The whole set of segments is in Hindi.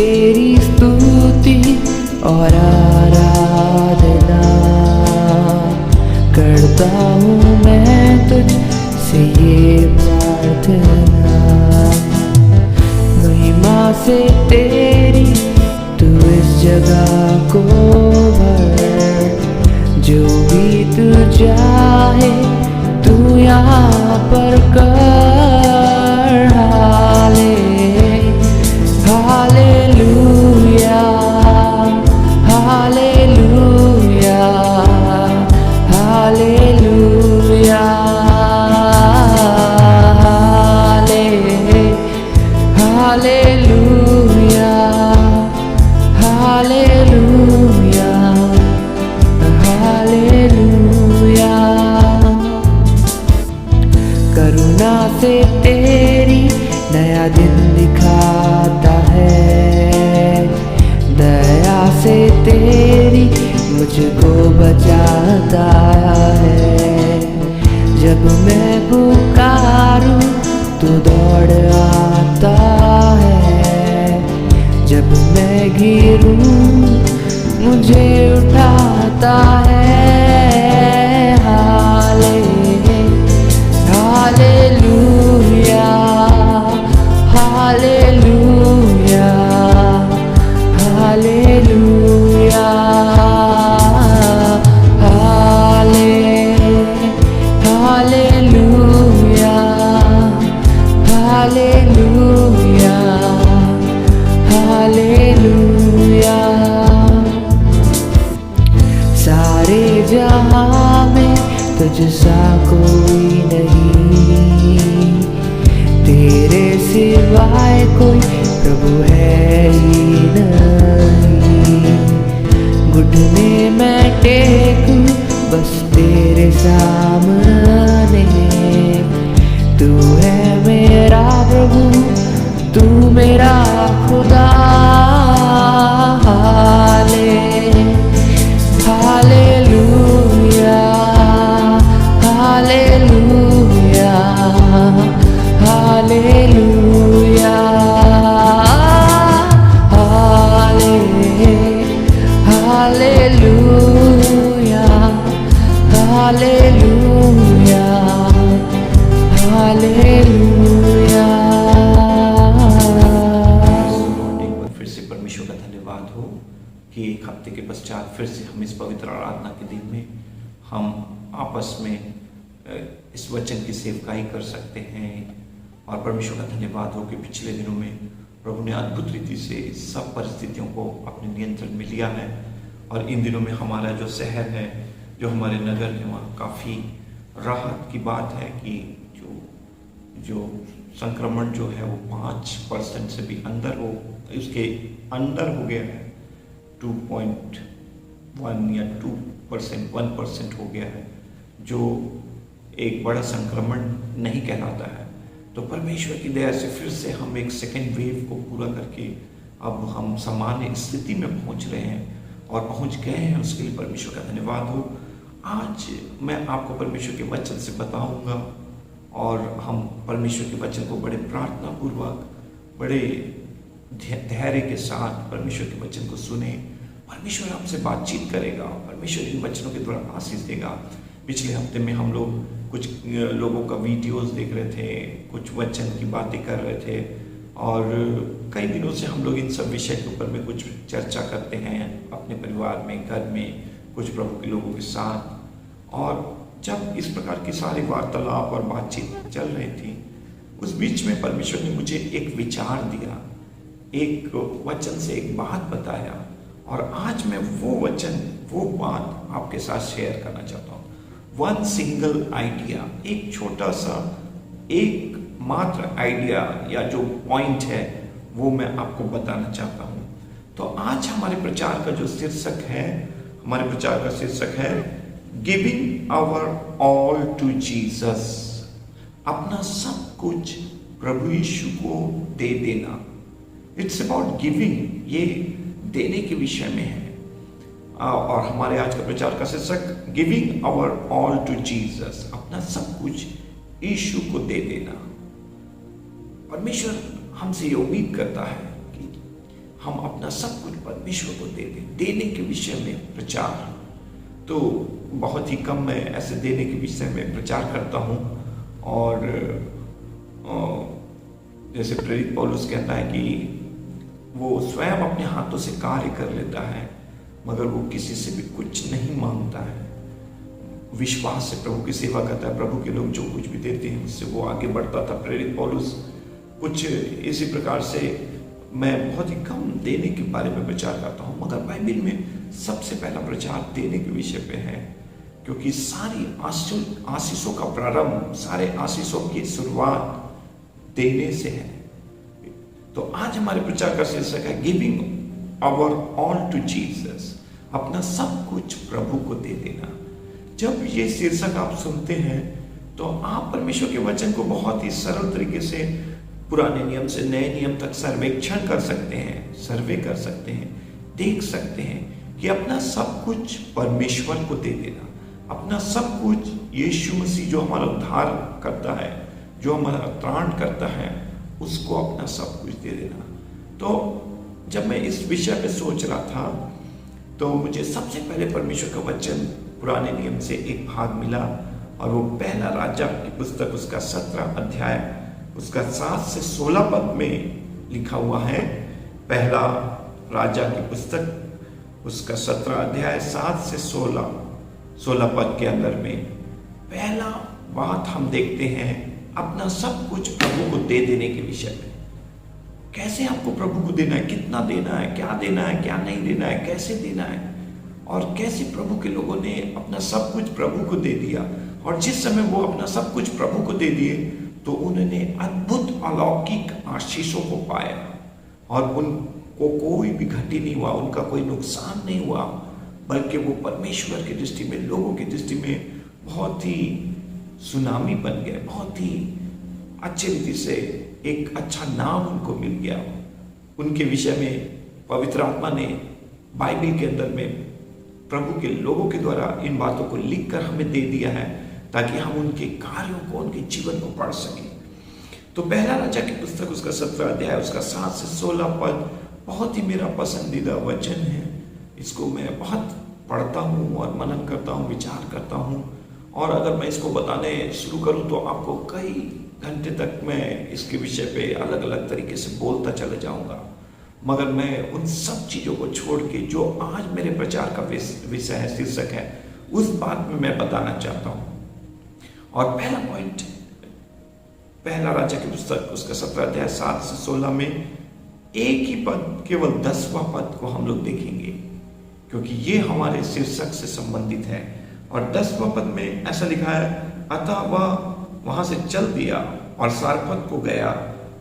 तेरी स्तुति और आराधना करता हूँ मैं तुझसे ये प्रार्थना। महिमा से तेरी तू इस जगह को भर, जो भी तू चाहे तू यहाँ पर कर। Hallelujah, hallelujah, hallelujah, hallelujah, hallelujah, hallelujah. करुणा से तेरी नया दिन दिखाता है, दया से तेरी मुझको बचाता है। जब मैं पुकारूं तो दौड़ आता है, जब मैं गिरूं मुझे उठाता है। Hallelujah, hallelujah, hallelujah, hallelujah, hallelujah, hallelujah. सारे जहां में तुझसा कोई नहीं, तेरे सिवाय कोई प्रभु है ही नहीं। घुटने मैं टेकूं बस तेरे सामने, तू है मेरा प्रभु, तू मेरा खुदा। Hallelujah, hallelujah, hallelujah, hallelujah, hallelujah, hallelujah. एक बार फिर से परमेश्वर का धन्यवाद हो कि एक हफ्ते के पश्चात फिर से हम इस पवित्र आराधना के दिन में हम आपस में इस वचन की सेवकाई कर सकते हैं। और परमेश्वर का धन्यवाद हो कि पिछले दिनों में प्रभु ने अद्भुत रीति से सब परिस्थितियों को अपने नियंत्रण में लिया है। और इन दिनों में हमारा जो शहर है, जो हमारे नगर है, वहाँ काफ़ी राहत की बात है कि जो संक्रमण जो है वो 5% से भी अंदर हो, उसके अंदर हो गया है। 2.1 या 2%, 1% हो गया है, जो एक बड़ा संक्रमण नहीं कहलाता है। तो परमेश्वर की दया से फिर से हम एक सेकेंड वेव को पूरा करके अब हम सामान्य स्थिति में पहुंच रहे हैं और पहुंच गए हैं। उसके लिए परमेश्वर का धन्यवाद हो। आज मैं आपको परमेश्वर के वचन से बताऊंगा और हम परमेश्वर के वचन को बड़े प्रार्थना पूर्वक, बड़े धैर्य के साथ परमेश्वर के वचन को सुने। परमेश्वर हमसे बातचीत करेगा, परमेश्वर इन वचनों के द्वारा आशीष देगा। पिछले हफ्ते में हम लोग कुछ लोगों का वीडियोस देख रहे थे, कुछ वचन की बातें कर रहे थे और कई दिनों से हम लोग इन सब विषय के ऊपर में कुछ चर्चा करते हैं अपने परिवार में, घर में, कुछ प्रभु के लोगों के साथ। और जब इस प्रकार की सारी वार्तालाप और बातचीत चल रही थी, उस बीच में परमेश्वर ने मुझे एक विचार दिया, एक वचन से एक बात बताया और आज मैं वो वचन, वो बात आपके साथ शेयर करना चाहता हूँ। वन सिंगल आइडिया, एक छोटा सा, एक मात्र आइडिया या जो पॉइंट है वो मैं आपको बताना चाहता हूँ। तो आज हमारे प्रचार का जो शीर्षक है, हमारे प्रचार का शीर्षक है giving our all to Jesus. अपना सब कुछ प्रभु यीशु को दे देना। इट्स अबाउट गिविंग, ये देने के विषय में है। और हमारे आज का प्रचार का शीर्षक giving our all to Jesus, अपना सब कुछ यीशु को दे देना। परमेश्वर हमसे ये उम्मीद करता है कि हम अपना सब कुछ परमेश्वर को दे दें। देने के विषय में प्रचार तो बहुत ही कम मैं ऐसे देने के विषय में प्रचार करता हूँ। और जैसे प्रेरित पौलुस कहता है कि वो स्वयं अपने हाथों से कार्य कर लेता है, मगर वो किसी से भी कुछ नहीं मांगता है। विश्वास से प्रभु की सेवा करता है। प्रभु के लोग जो कुछ भी देते हैं उससे वो आगे बढ़ता था। प्रेरित पौलुस कुछ इसी प्रकार से मैं बहुत ही कम देने के बारे में प्रचार करता हूँ, मगर बाइबल में सबसे पहला प्रचार देने के विषय पे है, क्योंकि सारी आशीषों का प्रारंभ, सारे आशीषों की शुरुआत देने से है। तो आज हमारे प्रचार का शीर्षक है giving our all to Jesus, अपना सब कुछ प्रभु को दे देना। जब ये शीर्षक आप सुनते हैं तो आप परमेश्वर के वचन को बहुत ही सरल तरीके से पुराने नियम से नए नियम तक सर्वेक्षण कर सकते हैं, सर्वे कर सकते हैं, देख सकते हैं कि अपना सब कुछ परमेश्वर को दे देना, अपना सब कुछ यीशु मसीह जो हमारा उद्धार करता है, जो हमारा त्राण करता है, उसको अपना सब कुछ दे देना। तो जब मैं इस विषय पे सोच रहा था तो मुझे सबसे पहले परमेश्वर का वचन पुराने नियम से एक भाग मिला, और वो पहला राजा की पुस्तक उसका 17 अध्याय उसका 7 से 16 पद में लिखा हुआ है। पहला राजा की पुस्तक उसका 17 अध्याय 7 से 16 पद के अंदर में पहला बात हम देखते हैं अपना सब कुछ प्रभु को दे देने के विषय में। कैसे आपको प्रभु को देना है, कितना देना है, क्या देना है, क्या नहीं देना है, कैसे देना है, और कैसे प्रभु के लोगों ने अपना सब कुछ प्रभु को दे दिया। और जिस समय वो अपना सब कुछ प्रभु को दे दिए तो उन्होंने अद्भुत अलौकिक आशीषों को पाया, और उनको कोई भी घटी नहीं हुआ, उनका कोई नुकसान नहीं हुआ, बल्कि वो परमेश्वर की दृष्टि में, लोगों की दृष्टि में बहुत ही सुनामी बन गए, बहुत ही अच्छे रीति से एक अच्छा नाम उनको मिल गया। उनके विषय में पवित्र आत्मा ने बाइबल के अंदर में प्रभु के लोगों के द्वारा इन बातों को लिखकर हमें दे दिया है, ताकि हम उनके कार्यों को, उनके जीवन को पढ़ सकें। तो पहला राजा की पुस्तक उसका 17 अध्याय उसका 7 से 16 पद बहुत ही मेरा पसंदीदा वचन है। इसको मैं बहुत पढ़ता हूँ और मनन करता हूँ, विचार करता हूँ, और अगर मैं इसको बताने शुरू करूँ तो आपको कई घंटे तक मैं इसके विषय पे अलग अलग तरीके से बोलता चला जाऊँगा। मगर मैं उन सब चीज़ों को छोड़ के जो आज मेरे प्रचार का विषय है, शीर्षक है, उस बात में मैं बताना चाहता हूँ। और पहला पॉइंट, पहला राजा की पुस्तक उसका 17 अध्याय 7 से 16 में एक ही पद, केवल 10वां पद को हम लोग देखेंगे, क्योंकि ये हमारे शीर्षक से संबंधित है। और 10वां पद में ऐसा लिखा है, अतः वह वहां से चल दिया और सारपत को गया।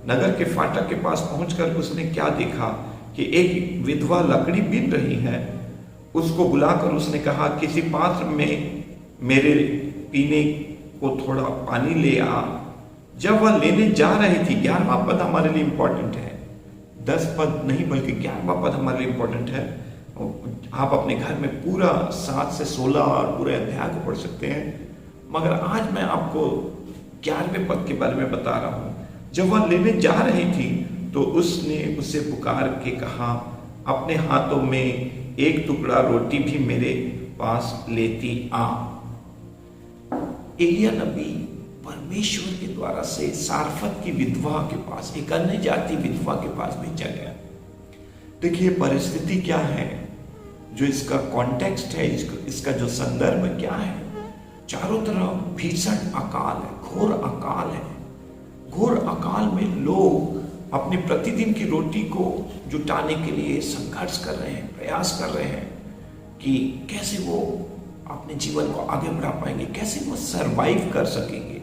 नगर के फाटक के पास पहुंचकर उसने क्या देखा कि एक विधवा लकड़ी बीन रही है। उसको बुलाकर उसने कहा, किसी पात्र में मेरे पीने को थोड़ा पानी ले आ। जब वह लेने जा रही थी, 11वां पद हमारे लिए इंपॉर्टेंट है, 10 पद नहीं बल्कि 11वां पद हमारे लिए इंपॉर्टेंट है। आप अपने घर में पूरा 7 से 16 और पूरे अध्याय को पढ़ सकते हैं, मगर आज मैं आपको 11वें पद के बारे में बता रहा हूं। जब वह लेने जा रही थी तो उसने उसे पुकार के कहा, अपने हाथों में एक टुकड़ा रोटी भी मेरे पास लेती आ। एलिया नबी परमेश्वर के द्वारा से सारफत की विधवा के पास, एक अन्य जाति विधवा के पास भेजा गया। देखिए परिस्थिति क्या है, जो इसका कॉन्टेक्स्ट है, इसका जो संदर्भ क्या है। चारों तरफ भीषण अकाल है, घोर अकाल है। घोर अकाल में लोग अपने प्रतिदिन की रोटी को जुटाने के लिए संघर्ष कर रहे हैं, प्रयास कर रहे हैं कि कैसे वो अपने जीवन को आगे बढ़ा पाएंगे, कैसे वो सरवाइव कर सकेंगे,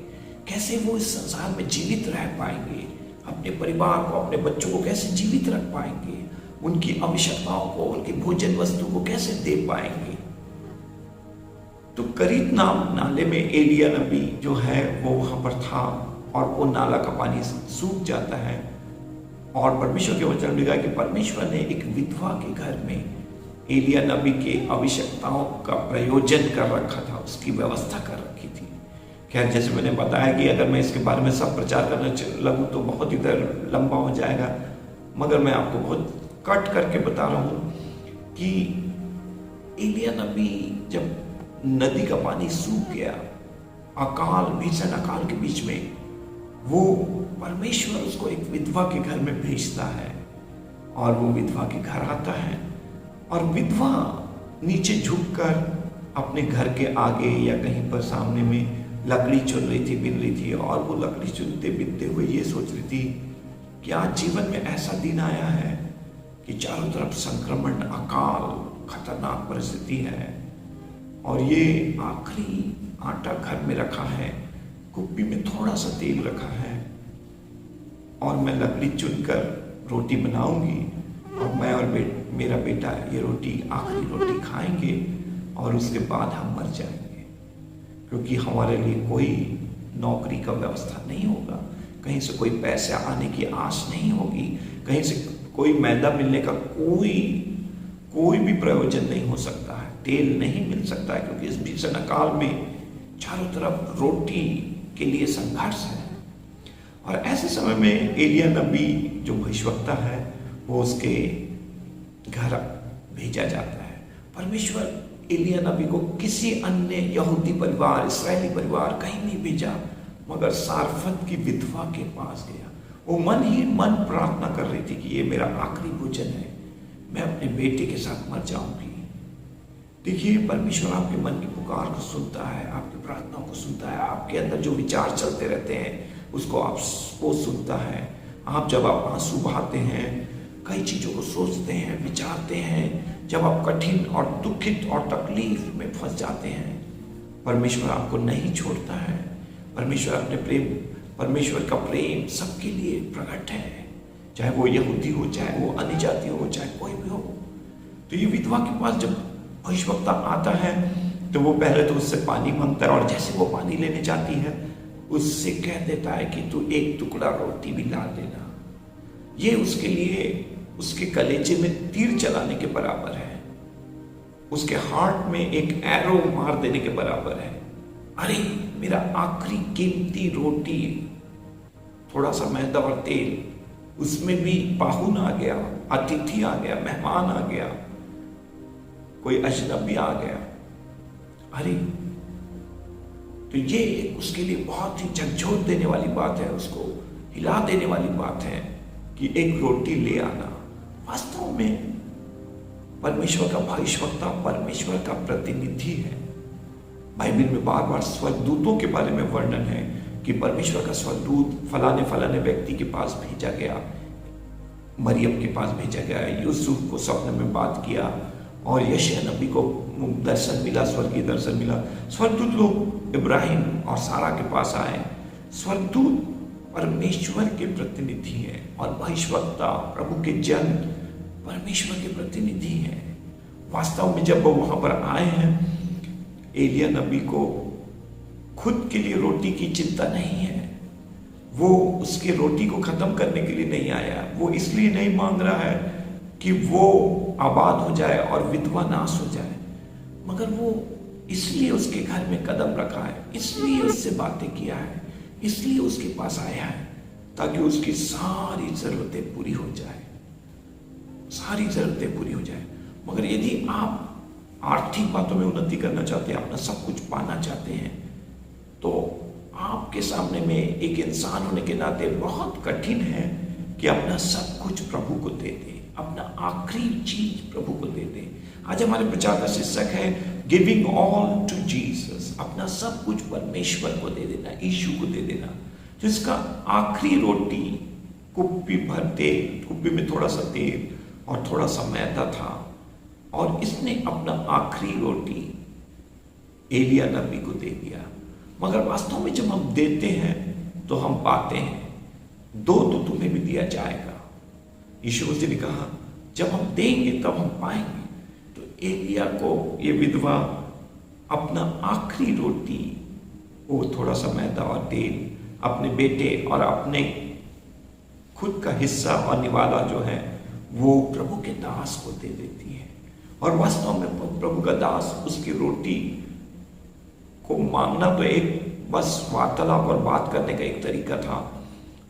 कैसे वो इस संसार में जीवित रह पाएंगे, अपने परिवार को, अपने बच्चों को कैसे जीवित रख पाएंगे, उनकी आवश्यकताओं को, उनकी भोजन वस्तु को कैसे दे पाएंगे। तो करीत नाम नाले में एलिया नबी जो है वो वहां पर था, और वो नाला का पानी सूख जाता है। और परमेश्वर के वचन में लिखा है कि परमेश्वर ने एक विधवा के घर में एलिया नबी के आवश्यकताओं का प्रयोजन कर रखा था, उसकी व्यवस्था कर रखी थी। खैर, जैसे मैंने बताया कि अगर मैं इसके बारे में सब प्रचार करना लगूँ तो बहुत इधर लंबा हो जाएगा, मगर मैं आपको बहुत कट करके बता रहा हूं कि एलिया नबी जब नदी का पानी सूख गया, अकाल, भीषण अकाल के बीच में, वो परमेश्वर उसको एक विधवा के घर में भेजता है और वो विधवा के घर आता है और विधवा नीचे झुककर अपने घर के आगे या कहीं पर सामने में लकड़ी चुन रही थी, बिन रही थी और वो लकड़ी चुनते बिनते हुए ये सोच रही थी कि आज जीवन में ऐसा दिन आया है कि चारों तरफ संक्रमण, अकाल, खतरनाक परिस्थिति है और ये आखिरी आटा घर में रखा है, कुप्पी में थोड़ा सा तेल रखा है और मैं लकड़ी चुनकर रोटी बनाऊंगी और मैं और मेरा बेटा ये रोटी, आखिरी रोटी खाएंगे और उसके बाद हम मर जाएंगे, क्योंकि हमारे लिए कोई नौकरी का व्यवस्था नहीं होगा, कहीं से कोई पैसे आने की आस नहीं होगी, कहीं से कोई मैदा मिलने का कोई भी प्रयोजन नहीं हो सकता है, तेल नहीं मिल सकता है, क्योंकि इस भीषण अकाल में चारों तरफ रोटी के लिए संघर्ष है। और ऐसे समय में एलिया नबी जो भविष्यवक्ता है वो उसके घर भेजा जाता है। परमेश्वर एलिया नबी को किसी अन्य यहूदी परिवार, इस्राएली परिवार कहीं नहीं भेजा, मगर सारफत की विधवा के पास गया। वो मन ही मन प्रार्थना कर रही थी कि ये मेरा आखिरी भोजन है, मैं अपने बेटे के साथ मर जाऊंगी। देखिए, परमेश्वर आपके मन की पुकार को सुनता है, आपकी प्रार्थनाओं को सुनता है, आपके अंदर जो विचार चलते रहते हैं उसको वो सुनता है। आप जब आप आंसू बहाते हैं, कई चीज़ों को सोचते हैं, विचारते हैं, जब आप कठिन और दुखित और तकलीफ में फंस जाते हैं, परमेश्वर आपको नहीं छोड़ता है। परमेश्वर का प्रेम सबके लिए प्रकट है, चाहे वो यहूदी हो, चाहे वो अन्य जाति हो, चाहे कोई भी हो। तो ये विधवा के पास जब भविष्यवक्ता आता है तो वो पहले तो उससे पानी मांगता है और जैसे वो पानी लेने जाती है उससे कह देता है कि तू एक टुकड़ा रोटी भी ला देना। ये उसके लिए उसके कलेजे में तीर चलाने के बराबर है, उसके हार्ट में एक एरो मार देने के बराबर है। अरे मेरा आखिरी कीमती रोटी, थोड़ा सा मैदा और तेल, उसमें भी पाहुन आ गया, अतिथि आ गया, मेहमान आ गया, कोई अजनबी आ गया। अरे तो ये उसके लिए बहुत ही झकझोर देने वाली बात है, उसको हिला देने वाली बात है कि एक रोटी ले आना। वास्तव में परमेश्वर का भविष्यवक्ता परमेश्वर का प्रतिनिधि है। बाइबल में बार बार स्वर्गदूतों के बारे में वर्णन है कि परमेश्वर का स्वर्गदूत फलाने फलाने व्यक्ति के पास भेजा गया, मरियम के पास भेजा गया, यूसुफ को स्वप्न में बात किया और यशायाह नबी को दर्शन मिला, स्वर्गीय दर्शन मिला। स्वर्गदूत लोग इब्राहिम और सारा के पास आए। स्वर्गदूत परमेश्वर के प्रतिनिधि हैं और भविष्यवक्ता, प्रभु के जन परमेश्वर के प्रतिनिधि हैं। वास्तव में जब वो वहां पर आए हैं, एलिया नबी को खुद के लिए रोटी की चिंता नहीं है, वो उसके रोटी को खत्म करने के लिए नहीं आया। वो इसलिए नहीं मांग रहा है कि वो आबाद हो जाए और विधवा नाश हो जाए, मगर वो इसलिए उसके घर में कदम रखा है, इसलिए उससे बातें किया है, इसलिए उसके पास आया है ताकि उसकी सारी जरूरतें पूरी हो जाए, सारी जरूरतें पूरी हो जाए। मगर यदि आप आर्थिक बातों में उन्नति करना चाहते हैं, अपना सब कुछ पाना चाहते हैं, तो आपके सामने में एक इंसान होने के नाते बहुत कठिन है कि अपना सब कुछ प्रभु को दे दे, अपना आखिरी चीज प्रभु को दे दे। आज हमारे प्रचार का शीर्षक है गिविंग ऑल टू जीसस, अपना सब कुछ परमेश्वर को दे देना, यीशु को दे देना। जिसका आखिरी रोटी कुप्पी भर तेल, कुप्पी में थोड़ा सा तेल और थोड़ा सा मैदा था, और इसने अपना आखिरी रोटी एलिया नबी को दे दिया। मगर वास्तव में जब हम देते हैं तो हम पाते हैं, दो तो तुम्हें भी दिया जाएगा। यीशु मसीह ने कहा जब हम देंगे तब हम पाएंगे। तो एलिया को ये विधवा अपना आखिरी रोटी, वो थोड़ा सा मैदा और तेल, अपने बेटे और अपने खुद का हिस्सा और निवाला जो है वो प्रभु के दास को दे देती है। और वास्तव में प्रभु का दास उसकी रोटी को मांगना तो एक बस वार्तालाप और बात करने का एक तरीका था।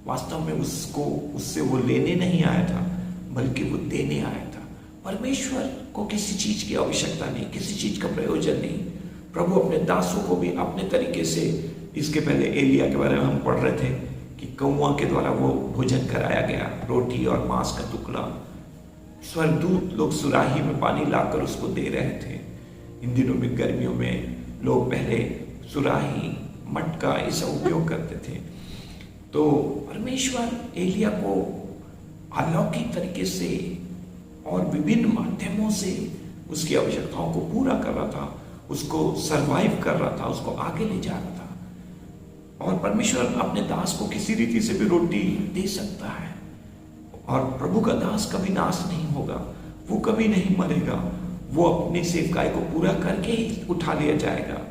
वास्तव में उससे वो लेने नहीं आया था, बल्कि वो देने आया था। परमेश्वर को किसी चीज की आवश्यकता नहीं, किसी चीज का प्रयोजन नहीं। प्रभु अपने दासों को भी अपने तरीके से, इसके पहले एलिया के बारे में हम पढ़ रहे थे कि कौवा के द्वारा वो भोजन कराया गया, रोटी और मांस का टुकड़ा। स्वर्गदूत लोग सुराही में पानी लाकर उसको दे रहे थे। इन दिनों में गर्मियों में लोग पहले सुराही, मटका ये सब उपयोग करते थे। तो परमेश्वर एलिया को अलौकिक तरीके से और विभिन्न माध्यमों से उसकी आवश्यकताओं को पूरा कर रहा था, उसको सरवाइव कर रहा था, उसको आगे ले जा रहा था। और परमेश्वर अपने दास को किसी रीति से भी रोटी दे सकता है। और प्रभु का दास कभी नाश नहीं होगा, वो कभी नहीं मरेगा, वो अपनी सेवकाई को पूरा करके ही उठा लिया जाएगा।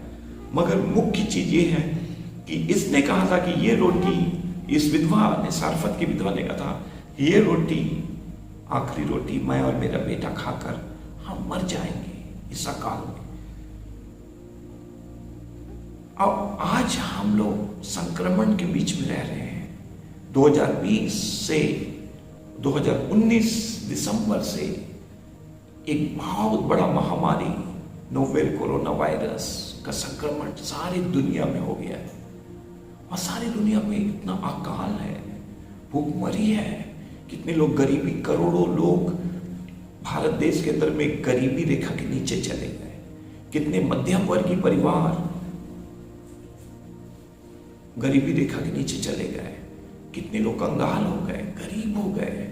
मगर मुख्य चीज ये है कि इसने कहा था कि ये रोटी, इस विधवा ने, सारफत की विधवा ने कहा था, ये रोटी आखिरी रोटी मैं और मेरा बेटा खाकर हम मर जाएंगे इस अकाल में। अब आज हम लोग संक्रमण के बीच में रह रहे हैं। 2020 से 2019 दिसंबर से एक बहुत बड़ा महामारी नोवेल कोरोना वायरस का संक्रमण सारी दुनिया में हो गया है। और सारी दुनिया में इतना अकाल है, भूखमरी है, कितने लोग गरीबी, करोड़ों लोग भारत देश के अंदर में गरीबी रेखा के नीचे चले गए। कितने मध्यम वर्गीय परिवार गरीबी रेखा के नीचे चले गए। कितने लोग कंगाल हो गए, गरीब हो गए।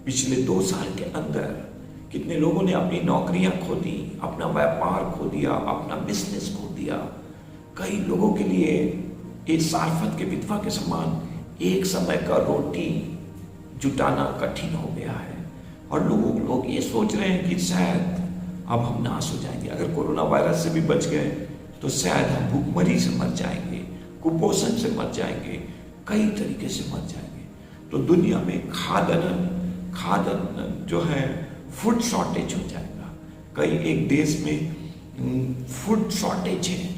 पिछले 2 साल के अंदर कितने लोगों ने अपनी नौकरियां खो दी, अपना व्यापार खो दिया, अपना बिजनेस खो दिया। कई लोगों के लिए एक सारफत के विधवा के समान एक समय का रोटी जुटाना कठिन हो गया है। और लोग ये सोच रहे हैं कि शायद अब हम नाश हो जाएंगे, अगर कोरोना वायरस से भी बच गए तो शायद हम भूखमरी से मर जाएंगे, कुपोषण से मर जाएंगे, कई तरीके से मर जाएंगे। तो दुनिया में खाद्यान्न जो है, फूड शॉर्टेज हो जाएगा। कई एक देश में फूड शॉर्टेज है,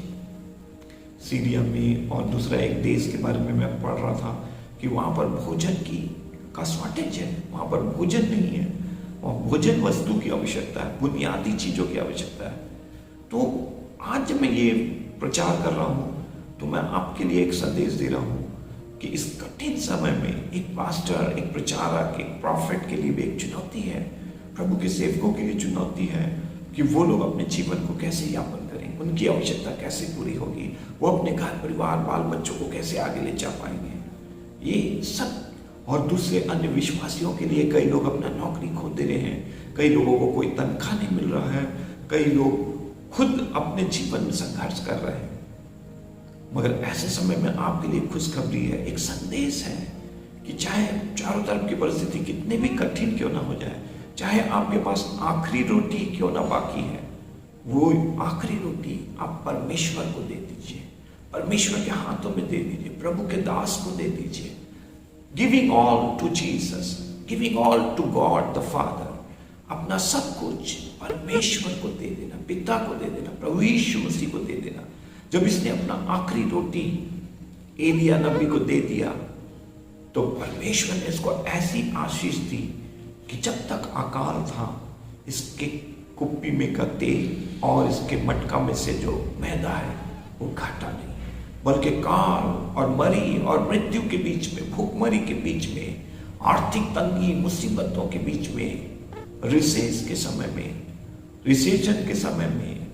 सीरिया में। और दूसरा एक देश के बारे में मैं पढ़ रहा था कि वहाँ पर भोजन का शॉर्टेज है, वहाँ पर भोजन नहीं है, वहाँ भोजन वस्तु की आवश्यकता है, बुनियादी चीज़ों की आवश्यकता है। तो आज जब मैं ये प्रचार कर रहा हूँ तो मैं आपके लिए एक संदेश दे रहा हूँ कि इस कठिन समय में एक पास्टर, एक प्रचारक, एक प्रॉफिट के लिए भी एक चुनौती है, प्रभु के सेवकों के लिए चुनौती है कि वो लोग अपने जीवन को कैसे यापन करें, उनकी आवश्यकता कैसे पूरी होगी, वो अपने घर परिवार बाल बच्चों को कैसे आगे ले जा पाएंगे। ये सब और दूसरे अन्य विश्वासियों के लिए कई लोग अपना नौकरी खो दे रहे हैं, कई लोगों को कोई तनख्वाह नहीं मिल रहा है, कई लोग खुद अपने जीवन में संघर्ष कर रहे हैं। मगर ऐसे समय में आपके लिए खुशखबरी है, एक संदेश है कि चाहे चारों तरफ की परिस्थिति कितनी भी कठिन क्यों ना हो जाए, चाहे आपके पास आखिरी रोटी क्यों ना बाकी है, वो आखिरी रोटी आप परमेश्वर को दे दीजिए, परमेश्वर के हाथों में दे दीजिए, प्रभु के दास को दे दीजिए। Giving all to Jesus, giving all to God the father, अपना सब कुछ परमेश्वर को दे देना, पिता को दे देना, प्रभु यीशु मसीह को दे देना। जब इसने अपना आखिरी रोटी एलिया नबी को दे दिया तो परमेश्वर ने इसको ऐसी आशीष दी कि जब तक अकाल था, इसके कुप्पी में का तेल और इसके मटका में से जो मैदा है वो घटा नहीं, बल्कि काल और मरी और मृत्यु के बीच में, भूखमरी के बीच में, आर्थिक तंगी मुसीबतों के बीच में, रिसेस के समय में, रिसेशन के समय में,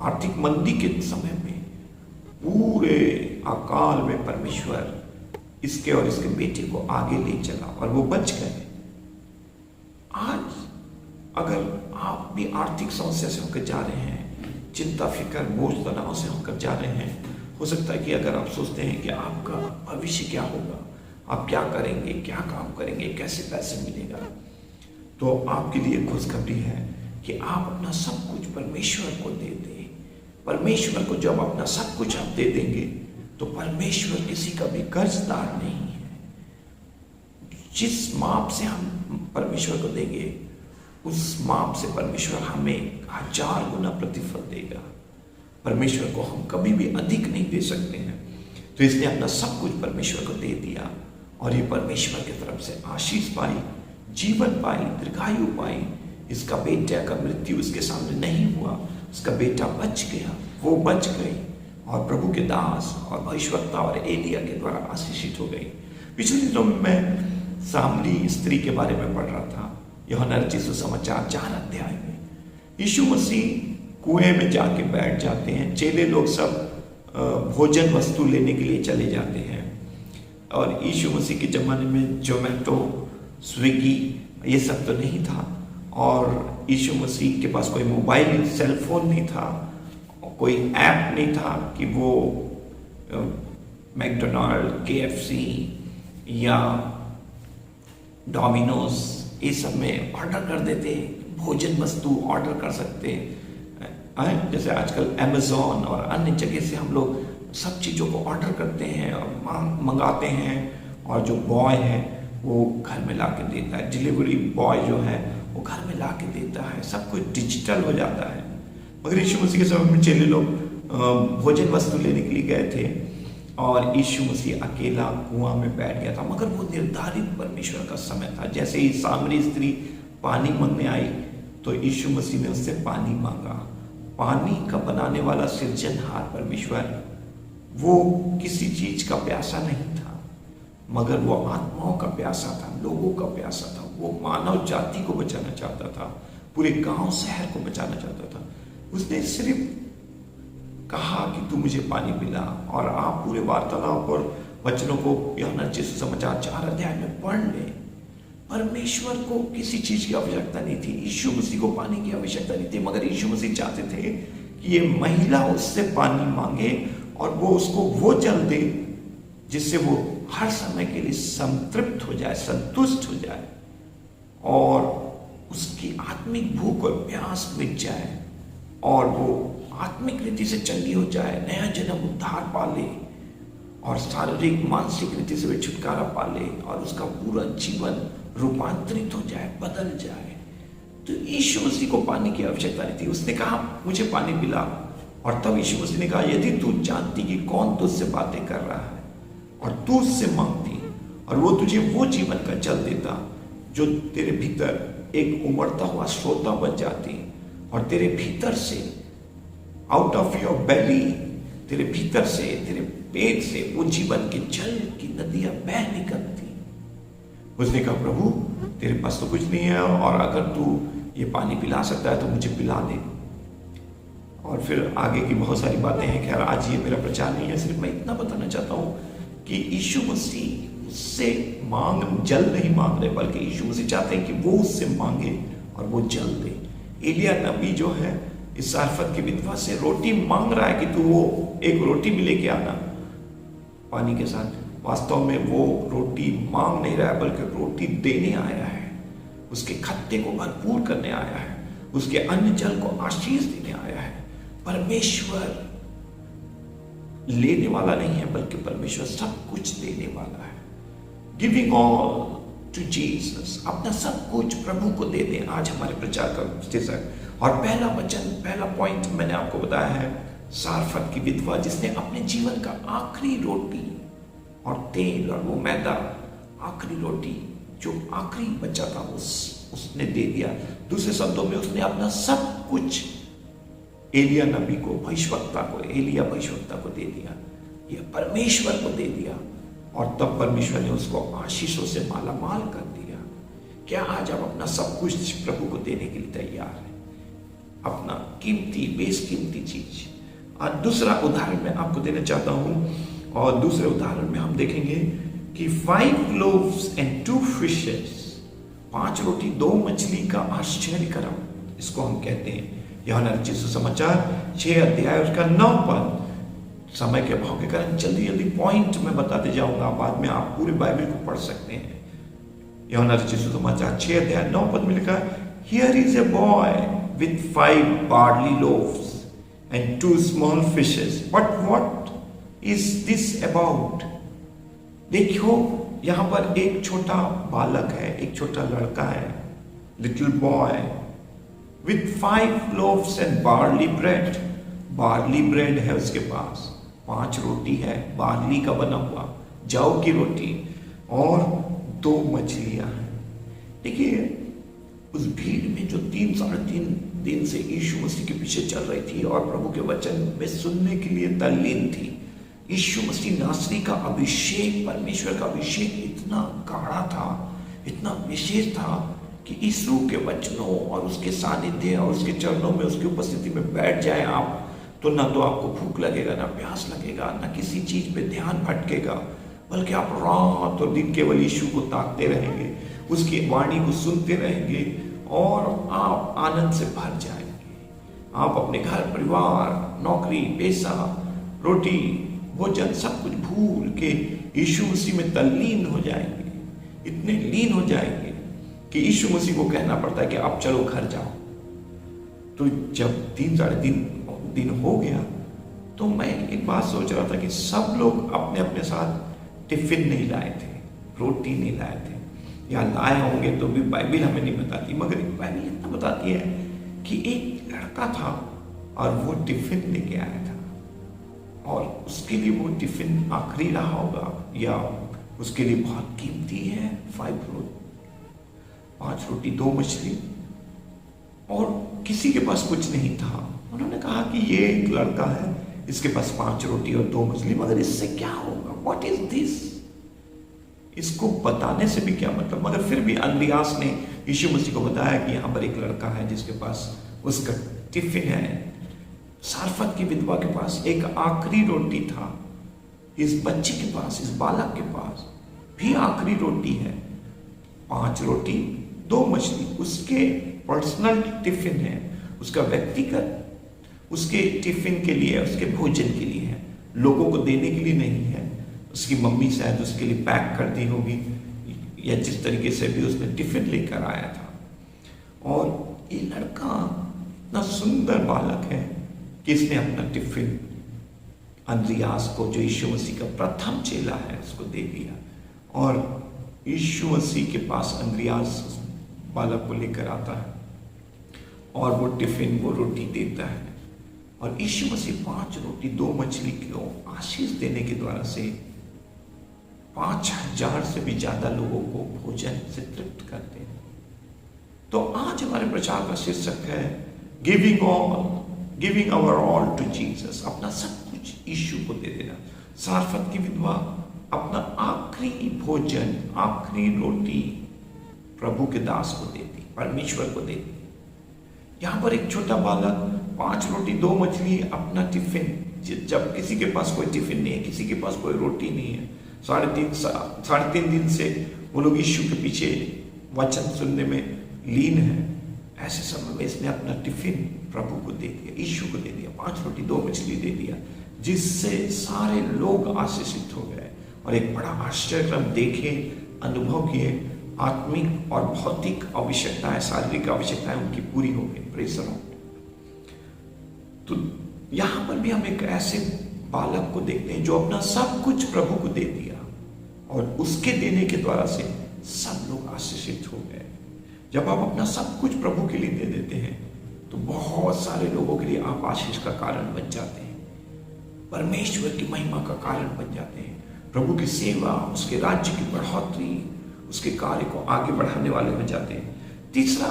आर्थिक मंदी के समय में, पूरे अकाल में परमेश्वर इसके और इसके बेटे को आगे ले चला और वो बच गए। आज अगर आप भी आर्थिक समस्या से होकर जा रहे हैं, चिंता फिक्र बोझ तनाव से होकर जा रहे हैं, हो सकता है कि अगर आप सोचते हैं कि आपका भविष्य क्या होगा, आप क्या करेंगे, क्या काम करेंगे, कैसे पैसे मिलेगा, तो आपके लिए खुशखबरी है कि आप अपना सब कुछ परमेश्वर को दे दें। परमेश्वर को जब अपना सब कुछ आप दे देंगे तो परमेश्वर किसी का भी कर्जदार नहीं है। जिस माप से हम परमेश्वर को देंगे उस माप से परमेश्वर हमें 1000 गुना प्रतिफल देगा। परमेश्वर को हम कभी भी अधिक नहीं दे सकते हैं। तो इसने अपना सब कुछ परमेश्वर को दे दिया और ये परमेश्वर की तरफ से आशीष पाई जीवन पाई, दीर्घायु पाई। इसका बेटा का मृत्यु उसके सामने नहीं हुआ, उसका बेटा बच गया, वो बच गई और प्रभु के दास और भविष्यवक्ता और एलिया के द्वारा आशीषित हो गई। पिछले दिनों में मैं सामरी स्त्री के बारे में पढ़ रहा था, यूहन्ना रचित सुसमाचार 4 अध्याय में। यीशु मसीह कुएं में जाके बैठ जाते हैं, चेले लोग सब भोजन वस्तु लेने के लिए चले जाते हैं। और यीशु मसीह के ज़माने में जोमेटो, स्विगी ये सब तो नहीं था, और यीशु मसीह के पास कोई मोबाइल सेल फोन नहीं था, कोई ऐप नहीं था कि वो मैकडोनाल्ड, KFC या डोमिनोज ये सब में ऑर्डर कर देते, भोजन वस्तु ऑर्डर कर सकते हैं। जैसे आजकल अमेज़ॉन और अन्य जगह से हम लोग सब चीज़ों को ऑर्डर करते हैं और मंगाते हैं, और जो बॉय है वो घर में ला के देता है, डिलीवरी बॉय जो है वो घर में ला के देता है, सब कुछ डिजिटल हो जाता है। मगर यीशु मसीह के समय में चेले लोग भोजन वस्तु लेने के लिए गए थे और यीशु मसीह अकेला कुआं में बैठ गया था, मगर वो निर्धारित परमेश्वर का समय था। जैसे ही सामरी स्त्री पानी मांगने आई तो यीशु मसीह ने उससे पानी मांगा। पानी का बनाने वाला सृजनहार परमेश्वर, वो किसी चीज का प्यासा नहीं था, मगर वो आत्माओं का प्यासा था, लोगों का प्यासा था। वो मानव जाति को बचाना चाहता था, पूरे गांव शहर को बचाना चाहता था। उसने सिर्फ कहा कि तू मुझे पानी पिला, और आप पूरे वार्तालाप और वचनों को यूहन्ना रचित सुसमाचार 4 अध्याय में पढ़ लें। परमेश्वर को किसी चीज की आवश्यकता नहीं थी, यीशु मसीह को पानी की आवश्यकता नहीं थी, मगर यीशु मसीह चाहते थे कि ये महिला उससे पानी मांगे और वो उसको वो जल दे जिससे वो हर समय के लिए संतृप्त हो जाए, संतुष्ट हो जाए, और उसकी आत्मिक भूख और प्यास मिट जाए, और वो आत्मिक रीति से चंगी हो जाए, नया जन्म उद्धार पाले, और शारीरिक मानसिक रीति से वे छुटकारा पाले, और उसका पूरा जीवन रूपांतरित हो जाए, बदल जाए। तो यीशु मसीह को पानी की आवश्यकता नहीं थी। उसने कहा मुझे पानी पिला, और तब यीशु मसीह ने कहा यदि तू जानती कि कौन तुझसे बातें कर रहा है और तू उससे मांगती, और वो तुझे वो जीवन का जल देता जो तेरे भीतर एक उमड़ता हुआ श्रोता बन जाती, और तेरे भीतर से, आउट ऑफ योर बेली, तेरे भीतर से, तेरे पेट से वो जीवन के जल की नदियां बह निकलती। उसने कहा प्रभु तेरे पास तो कुछ नहीं है, और अगर तू ये पानी पिला सकता है तो मुझे पिला दे। और फिर आगे की बहुत सारी बातें हैं। खैर आज ये मेरा प्रचार नहीं है, सिर्फ मैं इतना बताना चाहता हूँ कि यीशु मसीह उससे जल नहीं मांग रहे, बल्कि यीशु मसीह चाहते हैं कि वो उससे मांगे और वो जल दे। एलिया नबी जो है इस सारफत की विधवा से रोटी मांग रहा है कि तू वो एक रोटी भी लेके आना पानी के साथ। वास्तव में वो रोटी मांग नहीं रहा है, बल्कि रोटी देने आया है, उसके खत्ते को भरपूर करने आया है, उसके अन्न जल को आशीष देने आया है। परमेश्वर लेने वाला नहीं है, बल्कि परमेश्वर सब कुछ देने वाला है। गिविंग ऑल टू जीसस, अपना सब कुछ प्रभु को दे दें, आज हमारे प्रचार का शीर्षक। और पहला वचन, पहला पॉइंट मैंने आपको बताया है, सारफत की विधवा जिसने अपने जीवन का आखिरी रोटी और तेल और वो मैदा, आखिरी रोटी जो आखिरी बचा था उसने दे दिया। दूसरे शब्दों में उसने अपना सब कुछ एलिया नबी को, भविष्यवक्ता को, एलिया भविष्यवक्ता को दे दिया, ये परमेश्वर को दे दिया, और तब परमेश्वर ने उसको आशीषों से माला माल कर दिया। क्या आज आप अपना सब कुछ प्रभु को देने के लिए तैयार हैं? अपना कीमती, बेशकीमती चीज। आज दूसरा उदाहरण मैं आपको देना चाहता हूं, और दूसरे उदाहरण में हम देखेंगे कि 5 loaves and 2 fishes, 5 रोटी 2 मछली का आश्चर्य कर्म, इसको हम कहते हैं। यूहन्ना रचित सुसमाचार 6 अध्याय उसका 9 पद। समय के अभाव के कारण जल्दी जल्दी पॉइंट मैं बताते जाऊंगा, बाद में आप पूरे बाइबल को पढ़ सकते हैं। यूहन्ना रचित सुसमाचार 6 अध्याय 9 पद में लिखा, here is a boy with 5 barley loaves and 2 small fishes, but what is this about? देखो यहां पर एक छोटा बालक है, एक छोटा लड़का है, little boy with 5 loaves and barley bread. Barley bread है उसके पास, 5 रोटी है बार्ली का बना हुआ, जौ की रोटी, और 2 मछलियां हैं। देखिए, उस भीड़ में जो 3-3.5 दिन से यीशु मसीह के पीछे चल रही थी और प्रभु के वचन में सुनने के लिए तल्लीन थी, यीशु मसीह नासरी का अभिषेक, परमेश्वर का अभिषेक इतना गाढ़ा था, इतना विशेष था कि यीशु के वचनों और उसके सानिध्य और उसके चरणों में, उसकी उपस्थिति में बैठ जाए आप, तो ना तो आपको भूख लगेगा, ना प्यास लगेगा, ना किसी चीज पे ध्यान भटकेगा, बल्कि आप रात और दिन केवल यीशु को ताकते रहेंगे, उसकी वाणी को सुनते रहेंगे और आप आनंद से भर जाएंगे। आप अपने घर परिवार, नौकरी, पैसा, रोटी, भोजन सब कुछ भूल के यीशु मसीह में तल्लीन हो जाएंगे, इतने लीन हो जाएंगे कि यीशु मसीह को कहना पड़ता है कि आप चलो घर जाओ। तो जब 3-3.5 दिन हो गया, तो मैं एक बात सोच रहा था कि सब लोग अपने अपने साथ टिफिन नहीं लाए थे, रोटी नहीं लाए थे, या लाए होंगे तो भी बाइबल हमें नहीं बताती, मगर बाइबल इतना बताती है कि एक लड़का था और वो टिफिन लेके आया था, और उसके लिए वो टिफिन आखिरी रहा होगा या उसके लिए बहुत कीमती है। 5 रोटी 2 मछली, और किसी के पास कुछ नहीं था। उन्होंने कहा कि ये एक लड़का है, इसके पास 5 रोटी और 2 मछली, मगर इससे क्या होगा, व्हाट इज दिस, इसको बताने से भी क्या मतलब। मगर फिर भी अंद्रियास ने यीशु मसीह को बताया कि यहाँ पर एक लड़का है जिसके पास उसका टिफिन है। सारफत की विधवा के पास एक आखिरी रोटी था, इस बच्चे के पास, इस बालक के पास भी आखिरी रोटी है, 5 रोटी 2 मछली, उसके पर्सनल टिफिन है, उसका व्यक्तिगत, उसके टिफिन के लिए, उसके भोजन के लिए है, लोगों को देने के लिए नहीं है। उसकी मम्मी शायद उसके लिए पैक कर दी होगी, या जिस तरीके से भी उसने टिफिन लेकर आया था। और ये लड़का इतना सुंदर बालक है कि इसने अपना टिफिन अंद्रियास को, जो यीशु मसीह का प्रथम चेला है, उसको दे दिया। और यीशु मसीह के पास अंद्रियास उस बालक को लेकर आता है और वो टिफिन, वो रोटी देता है, और यीशु मसीह 5 रोटी 2 मछली को आशीष देने के द्वारा से 5000 से भी ज्यादा लोगों को भोजन से तृप्त करते हैं। तो आज हमारे प्रचार का शीर्षक है giving our all to Jesus, अपना सब कुछ यीशु को दे देना। सारफत की विधवा अपना आखिरी भोजन, आखिरी रोटी प्रभु के दास को दे दी, परमेश्वर को दे दी। यहां पर एक छोटा बालक 5 रोटी 2 मछली, अपना टिफिन, जब किसी के पास कोई टिफिन नहीं है, किसी के पास कोई रोटी नहीं है, 3.5 दिन से वो लोग यीशु के पीछे वचन सुनने में लीन है, ऐसे समय में इसने अपना टिफिन प्रभु को दे दिया, यीशु को दे दिया, 5 रोटी 2 मछली दे दिया, जिससे सारे लोग आशीषित हो गए और एक बड़ा आश्चर्यक्रम देखे, अनुभव किए। आत्मिक और भौतिक आवश्यकताएं, शारीरिक आवश्यकताएं उनकी पूरी हो गई। Praise the Lord. तो यहां पर भी हम एक ऐसे बालक को देखते हैं जो अपना सब कुछ प्रभु को दे दिया, और उसके देने के द्वारा से सब लोग आशीषित हो गए। जब आप अपना सब कुछ प्रभु के लिए दे देते हैं तो बहुत सारे लोगों के लिए आप आशीष का कारण बन जाते हैं, परमेश्वर की महिमा का कारण बन जाते हैं, प्रभु की सेवा, उसके राज्य की बढ़ोतरी, उसके कार्य को आगे बढ़ाने वाले बन जाते हैं। तीसरा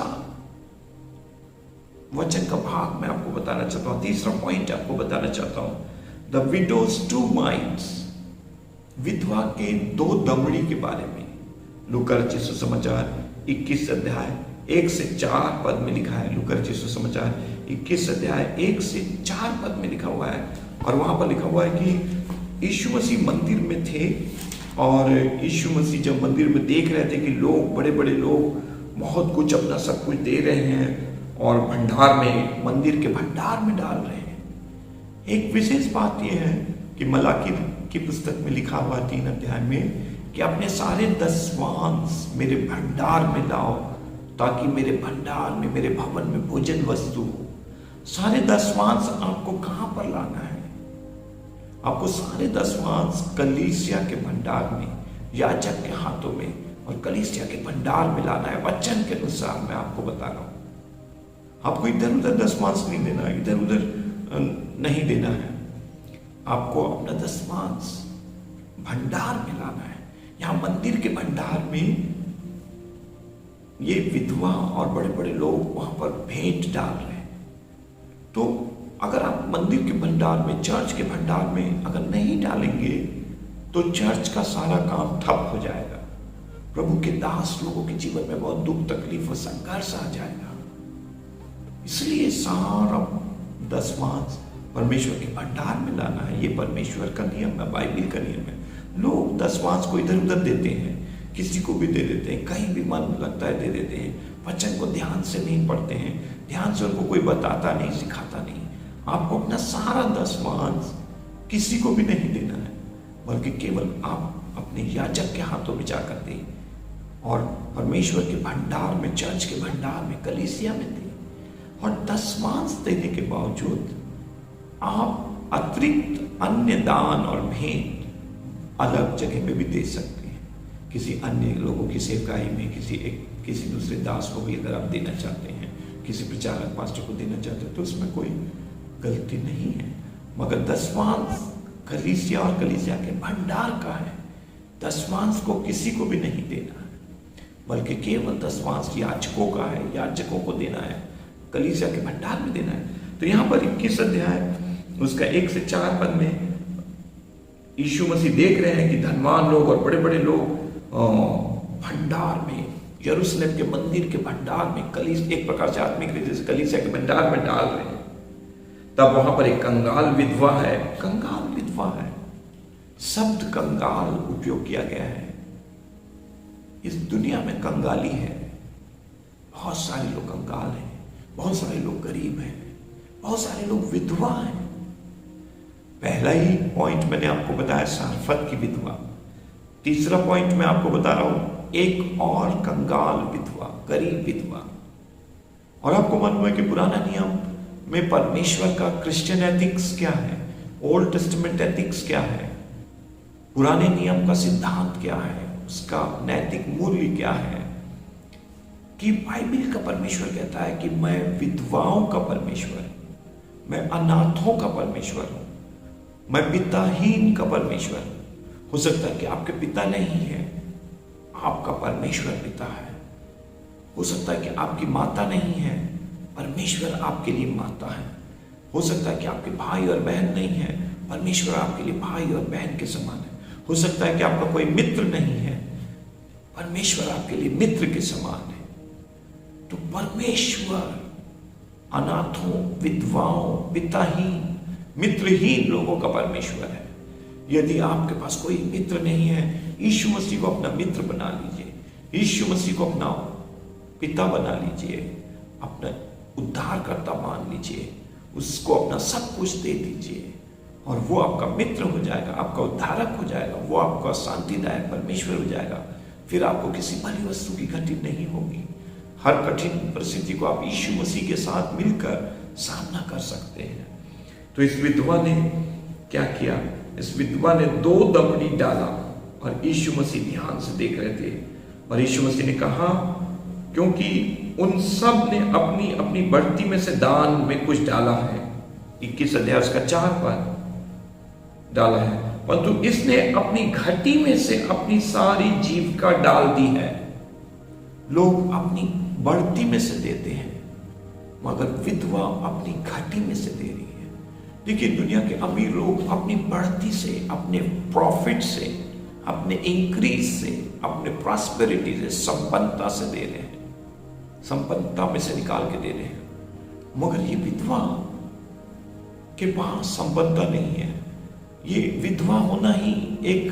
वचन का भाग मैं आपको बताना चाहता हूं, तीसरा पॉइंट आपको बताना चाहता हूं, द विडोज 2 माइंड्स, विधवा के 2 दमड़ी के बारे में। लूका रचित सुसमाचार 21 अध्याय 1 से 4 पद में लिखा है। लूका रचित सुसमाचार 21 अध्याय 1 से 4 पद में लिखा हुआ है, और वहां पर लिखा हुआ है कि यीशु मसीह मंदिर में थे, और यीशु मसीह जब मंदिर में देख रहे थे कि लोग, बड़े बड़े लोग बहुत कुछ, अपना सब कुछ दे रहे हैं और भंडार में, मंदिर के भंडार में डाल रहे हैं। एक विशेष बात यह है कि मलाकी की पुस्तक में लिखा हुआ 3 अध्याय में कि अपने सारे दसवांश मेरे भंडार में लाओ, ताकि मेरे भंडार में, मेरे भवन में भोजन वस्तु हो। सारे दसवांश आपको कहां पर लाना है? आपको सारे दसवांश कलीसिया के भंडार में, याजक के हाथों में और कलीसिया के भंडार में लाना है। वचन के अनुसार मैं आपको बता रहा हूं, आपको इधर उधर दसवांश नहीं देना है, इधर उधर नहीं देना है। आपको अपना दसवांश भंडार में लाना है। यहां मंदिर के भंडार में ये विधवा और बड़े बड़े लोग वहां पर भेंट डाल रहे हैं। तो अगर आप मंदिर के भंडार में, चर्च के भंडार में अगर नहीं डालेंगे तो चर्च का सारा काम ठप हो जाएगा। प्रभु के दास लोगों के जीवन में बहुत दुख, तकलीफ और संघर्ष आ जाएगा। इसलिए सारा दसवांश परमेश्वर के भंडार में लाना है। ये परमेश्वर का नियम है, बाइबल का नियम है। लोग दसवांश को इधर उधर देते हैं, किसी को भी दे देते हैं, कहीं भी मन लगता है दे देते हैं, वचन को ध्यान से नहीं पढ़ते हैं, ध्यान से उनको कोई बताता नहीं, सिखाता नहीं। आपको अपना सारा दसवांश किसी को भी नहीं देना है, बल्कि केवल आप अपने याजक के हाथों में जाकर दें और परमेश्वर के भंडार में, चर्च के भंडार में, कलीसिया में दें। और दसवांश देने के बावजूद आप अतिरिक्त अन्य दान और भेंट अलग जगह में भी दे सकते हैं। किसी अन्य लोगों की सेवकाई में, किसी दूसरे दास को भी अगर आप देना चाहते हैं, किसी प्रचारक पास्टर को देना चाहते हैं, तो उसमें कोई गलती नहीं है। मगर दसवांश कलीसिया और कलीसिया के भंडार का है। दसवांश को किसी को भी नहीं देना है, बल्कि केवल दसवांश याजकों का है, याजकों को देना है, कलीसिया के भंडार में देना है। तो यहां पर 21 अध्याय उसका 1 से 4 पद में यीशु मसीह देख रहे हैं कि धनवान लोग और बड़े बड़े लोग भंडार में, यरूशलेम के मंदिर के भंडार में, कलीसिया एक प्रकार से आत्मिक रीति से कलीसिया के भंडार में डाल रहे हैं। तब वहां पर एक कंगाल विधवा है। कंगाल विधवा है, शब्द कंगाल उपयोग किया गया है। इस दुनिया में कंगाली है। बहुत सारे लोग कंगाल हैं, बहुत सारे लोग गरीब हैं, बहुत सारे लोग विधवा हैं। पहला ही पॉइंट मैंने आपको बताया सारफत की विधवा। तीसरा पॉइंट मैं आपको बता रहा हूं, एक और कंगाल विधवा, गरीब विधवा। और आपको मालूम है कि पुराना नियम में परमेश्वर का क्रिश्चियन एथिक्स क्या है, ओल्ड टेस्टामेंट एथिक्स क्या है, पुराने नियम का सिद्धांत क्या है, उसका नैतिक मूल्य क्या है। कि बाइबल का परमेश्वर कहता है कि मैं विधवाओं का परमेश्वर, मैं अनाथों का परमेश्वर हूं, मैं पिताहीन का परमेश्वर हूं। हो सकता है कि आपके पिता नहीं है, आपका परमेश्वर पिता है। हो सकता है कि आपकी माता नहीं है, परमेश्वर आपके लिए माता है। हो सकता है कि आपके भाई और बहन नहीं है, परमेश्वर आपके लिए भाई और बहन के समान है। हो सकता है कि आपका कोई मित्र नहीं है, परमेश्वर आपके लिए मित्र के समान है। तो परमेश्वर अनाथों, विधवाओं, पिताहीन, मित्रहीन लोगों का परमेश्वर है। यदि आपके पास कोई मित्र नहीं है, यीशु मसीह को अपना मित्र बना लीजिए, यीशु मसीह को अपना पिता बना लीजिए, अपना उद्धारकर्ता मान लीजिए, उसको अपना सब कुछ दे दीजिए और वो आपका मित्र हो जाएगा, आपका उद्धारक हो जाएगा, वो आपका शांतिदायक परमेश्वर हो जाएगा। फिर आपको किसी भली वस्तु की घटी नहीं होगी। हर कठिन परिस्थिति को आप यीशु मसीह के साथ मिलकर सामना कर सकते हैं। तो इस विधवा ने क्या किया? इस विधवा ने 2 दमड़ी डाला और यीशु मसीह ध्यान से देख रहे थे। और यीशु मसीह ने कहा, क्योंकि उन सब ने अपनी अपनी बढ़ती में से दान में कुछ डाला है, 21 अध्याय उसका 4 पद डाला है, परंतु इसने अपनी घटी में से अपनी सारी जीविका डाल दी है। लोग अपनी बढ़ती में से देते हैं, मगर विधवा अपनी घटी में से दे रही है। देखिए, दुनिया के अमीर लोग अपनी बढ़ती से, अपने प्रॉफिट से, अपने इंक्रीज से, अपने प्रॉस्पेरिटी से, संपन्नता से दे रहे हैं, संपन्नता में से निकाल के दे रहे हैं। मगर ये विधवा के पास संपन्नता नहीं है। ये विधवा होना ही एक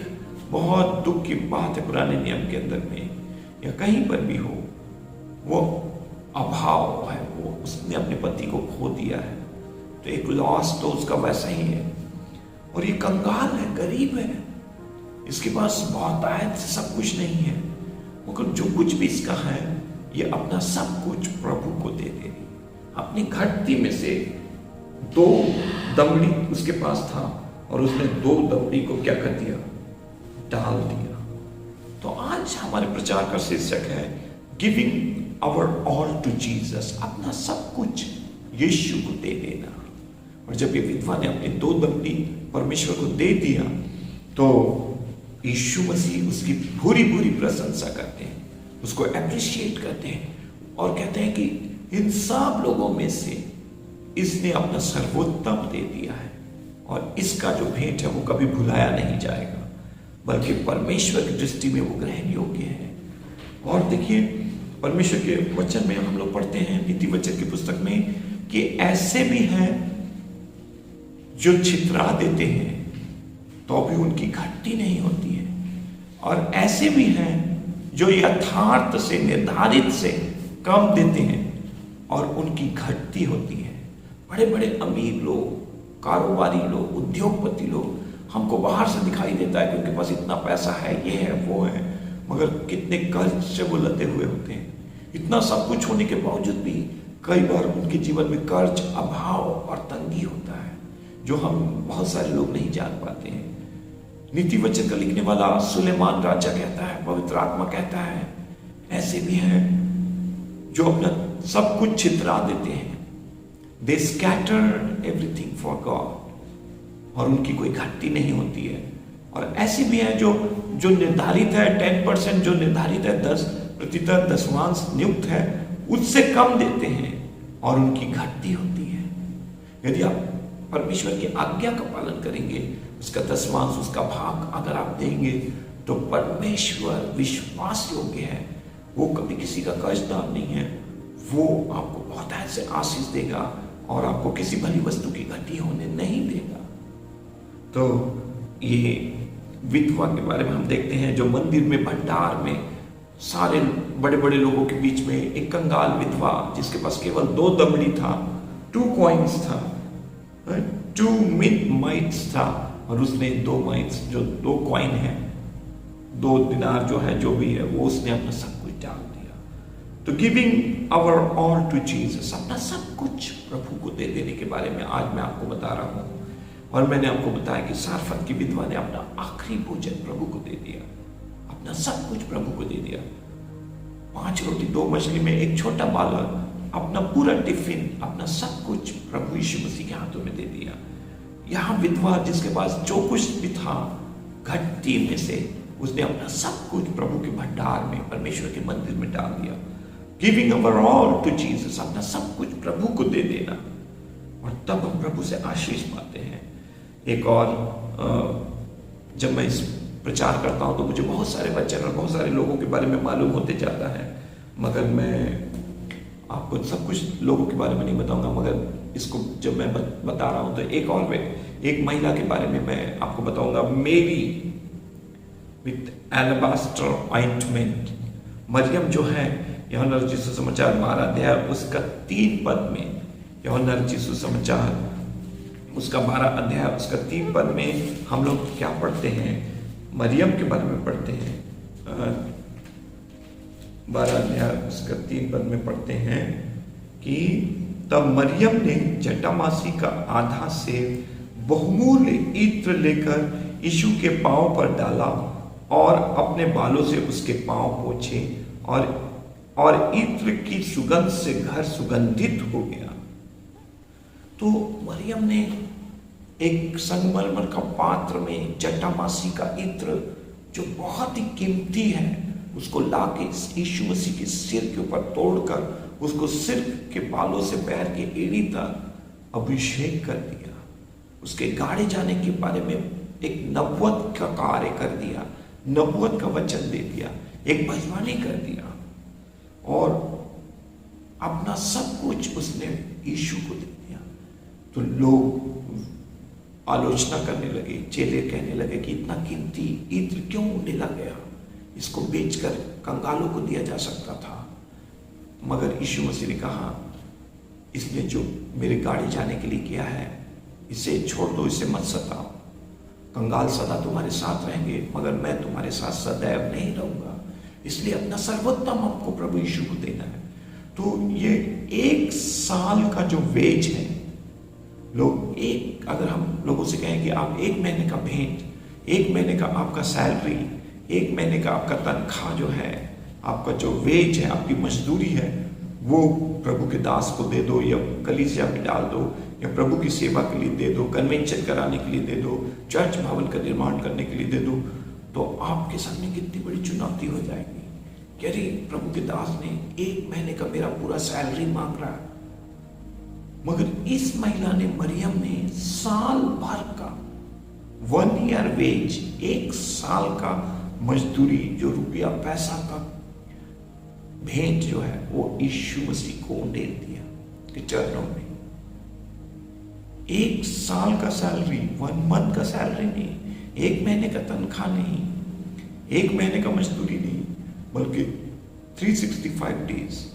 बहुत दुख की बात है। पुराने नियम के अंदर में या कहीं पर भी हो, वो अभाव है, वो उसने अपने पति को खो दिया है, तो एक लॉस तो उसका वैसा ही है। और ये कंगाल है, गरीब है, इसके पास बहुत आयत से सब कुछ नहीं है, मगर जो कुछ भी इसका है, ये अपना सब कुछ प्रभु को दे रही। अपनी घटती में से 2 दमड़ी उसके पास था और उसने 2 दमड़ी को क्या कर दिया? डाल दिया। तो आज हमारे प्रचार का शीर्षक है giving our all to Jesus, अपना सब कुछ यीशु को दे देना। और जब ये विधवा ने अपनी 2 दमड़ी परमेश्वर को दे दिया, तो यीशु मसीह उसकी भूरी भूरी प्रशंसा करते हैं। उसको अप्रिशिएट करते हैं और कहते हैं कि इन सब लोगों में से इसने अपना सर्वोत्तम दे दिया है और इसका जो भेंट है वो कभी भुलाया नहीं जाएगा, बल्कि परमेश्वर की दृष्टि में वो ग्रहण योग्य है। और देखिए परमेश्वर के वचन में हम लोग पढ़ते हैं नीति वचन की पुस्तक में कि ऐसे भी हैं जो छितरा देते हैं तो भी उनकी घटती नहीं होती है, और ऐसे भी हैं जो यथार्थ से निर्धारित से कम देते हैं और उनकी घटती होती है। बड़े बड़े अमीर लोग, कारोबारी लोग, उद्योगपति लोग हमको बाहर से दिखाई देता है कि उनके पास इतना पैसा है, ये है वो है, मगर कितने कर्ज से वो लदे हुए होते हैं। इतना सब कुछ होने के बावजूद भी कई बार उनके जीवन में कर्ज, अभाव और तंगी होता है, जो हम बहुत सारे लोग नहीं जान पाते हैं। नीति वचन का लिखने वाला सुलेमान राजा कहता है, पवित्र आत्मा कहता है, ऐसे भी हैं जो अपना सब कुछ छितरा देते हैं। दे स्कैटर एवरीथिंग फॉर गॉड, और उनकी कोई घटती नहीं होती है। और ऐसे भी हैं जो निर्धारित है 10%, जो निर्धारित है 10% दशमांश नियुक्त है, उससे कम देते हैं और उनकी घटती होती है। यदि आप परमेश्वर की आज्ञा का पालन करेंगे, उसका दशमांश, उसका भाग अगर आप देंगे, तो परमेश्वर विश्वास योग्य है। वो कभी किसी का कर्जदार नहीं है, वो आपको बहुत ऐसे आशीष देगा और आपको किसी भली वस्तु की घटी होने नहीं देगा। तो ये विधवा के बारे में हम देखते हैं, जो मंदिर में भंडार में सारे बड़े बड़े लोगों के बीच में एक कंगाल विधवा, जिसके पास केवल 2 दमड़ी था, 2 कॉइन्स था, 2 माइट्स था, और उसने 2 माइट्स, जो 2 कॉइन है, 2 दिनार जो है, जो भी है, वो उसने अपना सब कुछ डाल दिया। तो giving our all to Jesus, अपना सब कुछ प्रभु को दे देने के बारे में आज मैं आपको बता रहा हूँ। और मैंने आपको बताया कि सारफत की विधवा ने अपना आखिरी भोजन प्रभु को दे दिया, अपना सब कुछ प्रभु को दे दिया। 5 रोटी 2 मछली में एक छोटा बालक अपना पूरा टिफिन, अपना सब कुछ प्रभु यीशु मसीह के हाथों में दे दिया। यहाँ विधवा, जिसके पास जो कुछ भी था घटती में से, उसने अपना सब कुछ प्रभु के भंडार में, परमेश्वर के मंदिर में डाल दिया। Giving our all to Jesus, अपना सब कुछ प्रभु को दे देना, और तब हम प्रभु से आशीष पाते हैं। एक और जब मैं इस प्रचार करता हूं तो मुझे बहुत सारे वचन और बहुत सारे लोगों के बारे में मालूम होते जाता है, मगर मैं आपको सब कुछ लोगों के बारे में नहीं बताऊंगा। मगर इसको जब मैं बता रहा हूं तो एक महिला के बारे में मैं आपको बताऊंगा, मेरी विथ एलाबास्टर ऑइंटमेंट। मरियम जो है, यूहन्ना रचित सुसमाचार 12 अध्याय उसका 3 पद में, यूहन्ना रचित सुसमाचार उसका 12 अध्याय उसका 3 पद में हम लोग क्या पढ़ते हैं, मरियम के बारे में पढ़ते हैं। 12 अध्याय उसका 3 पद में पढ़ते हैं कि तब मरियम ने जटामासी का आधा सेब बहुमूल्य इत्र लेकर यीशु के पांव पर डाला और अपने बालों से उसके पांव पोंछे, और इत्र की सुगंध से घर सुगंधित हो गया। तो मरियम ने एक संगमरमर का पात्र में जटामासी का इत्र, जो बहुत ही कीमती है, उसको लाके यीशु मसीह के सिर के ऊपर तोड़कर उसको सिर के बालों से पैर के एड़ी तक अभिषेक कर दिया। उसके गाड़े जाने के बारे में एक नबूवत का कार्य कर दिया, नबूवत का वचन दे दिया, एक भविष्यवाणी कर दिया, और अपना सब कुछ उसने यीशु को दे दिया। तो लोग आलोचना करने लगे, चेले कहने लगे कि इतना कीमती इत्र क्यों ढेला गया, इसको बेचकर कंगालों को दिया जा सकता था। मगर यीशु मसीह ने कहा, इसने जो मेरे गाड़ी जाने के लिए किया है, इसे छोड़ दो, इसे मत सताओ। कंगाल सदा तुम्हारे साथ रहेंगे, मगर मैं तुम्हारे साथ सदैव नहीं रहूंगा। इसलिए अपना सर्वोत्तम हमको प्रभु यीशु को देना है। तो ये 1 साल का जो वेज है, अगर हम लोगों से कहें कि आप 1 महीने का भेंट, 1 महीने का आपका सैलरी, 1 महीने का आपका तनख्वाह जो है, आपका जो वेज है, आपकी मजदूरी है, वो प्रभु के दास को दे दो, या कलीसिया में डाल दो, या प्रभु की सेवा के लिए दे दो, कन्वेंशन कराने के लिए दे दो, चर्च भवन का निर्माण करने के लिए दे दो, तो आपके सामने कितनी बड़ी चुनौती हो जाएगी। कि अरे प्रभु के दास ने 1 महीने का मेरा पूरा सैलरी मांग रहा है। मगर इस महिला ने, मरियम ने साल भर का 1 ईयर वेज, 1 साल का मजदूरी, जो रुपया पैसा का भेंट जो है वो यीशु मसीह को दे दिया कि चरणों में। 1 साल का सैलरी, 1 मंथ का सैलरी नहीं, 1 महीने का तनख्वाह नहीं, 1 महीने का मजदूरी नहीं, बल्कि 365 डेज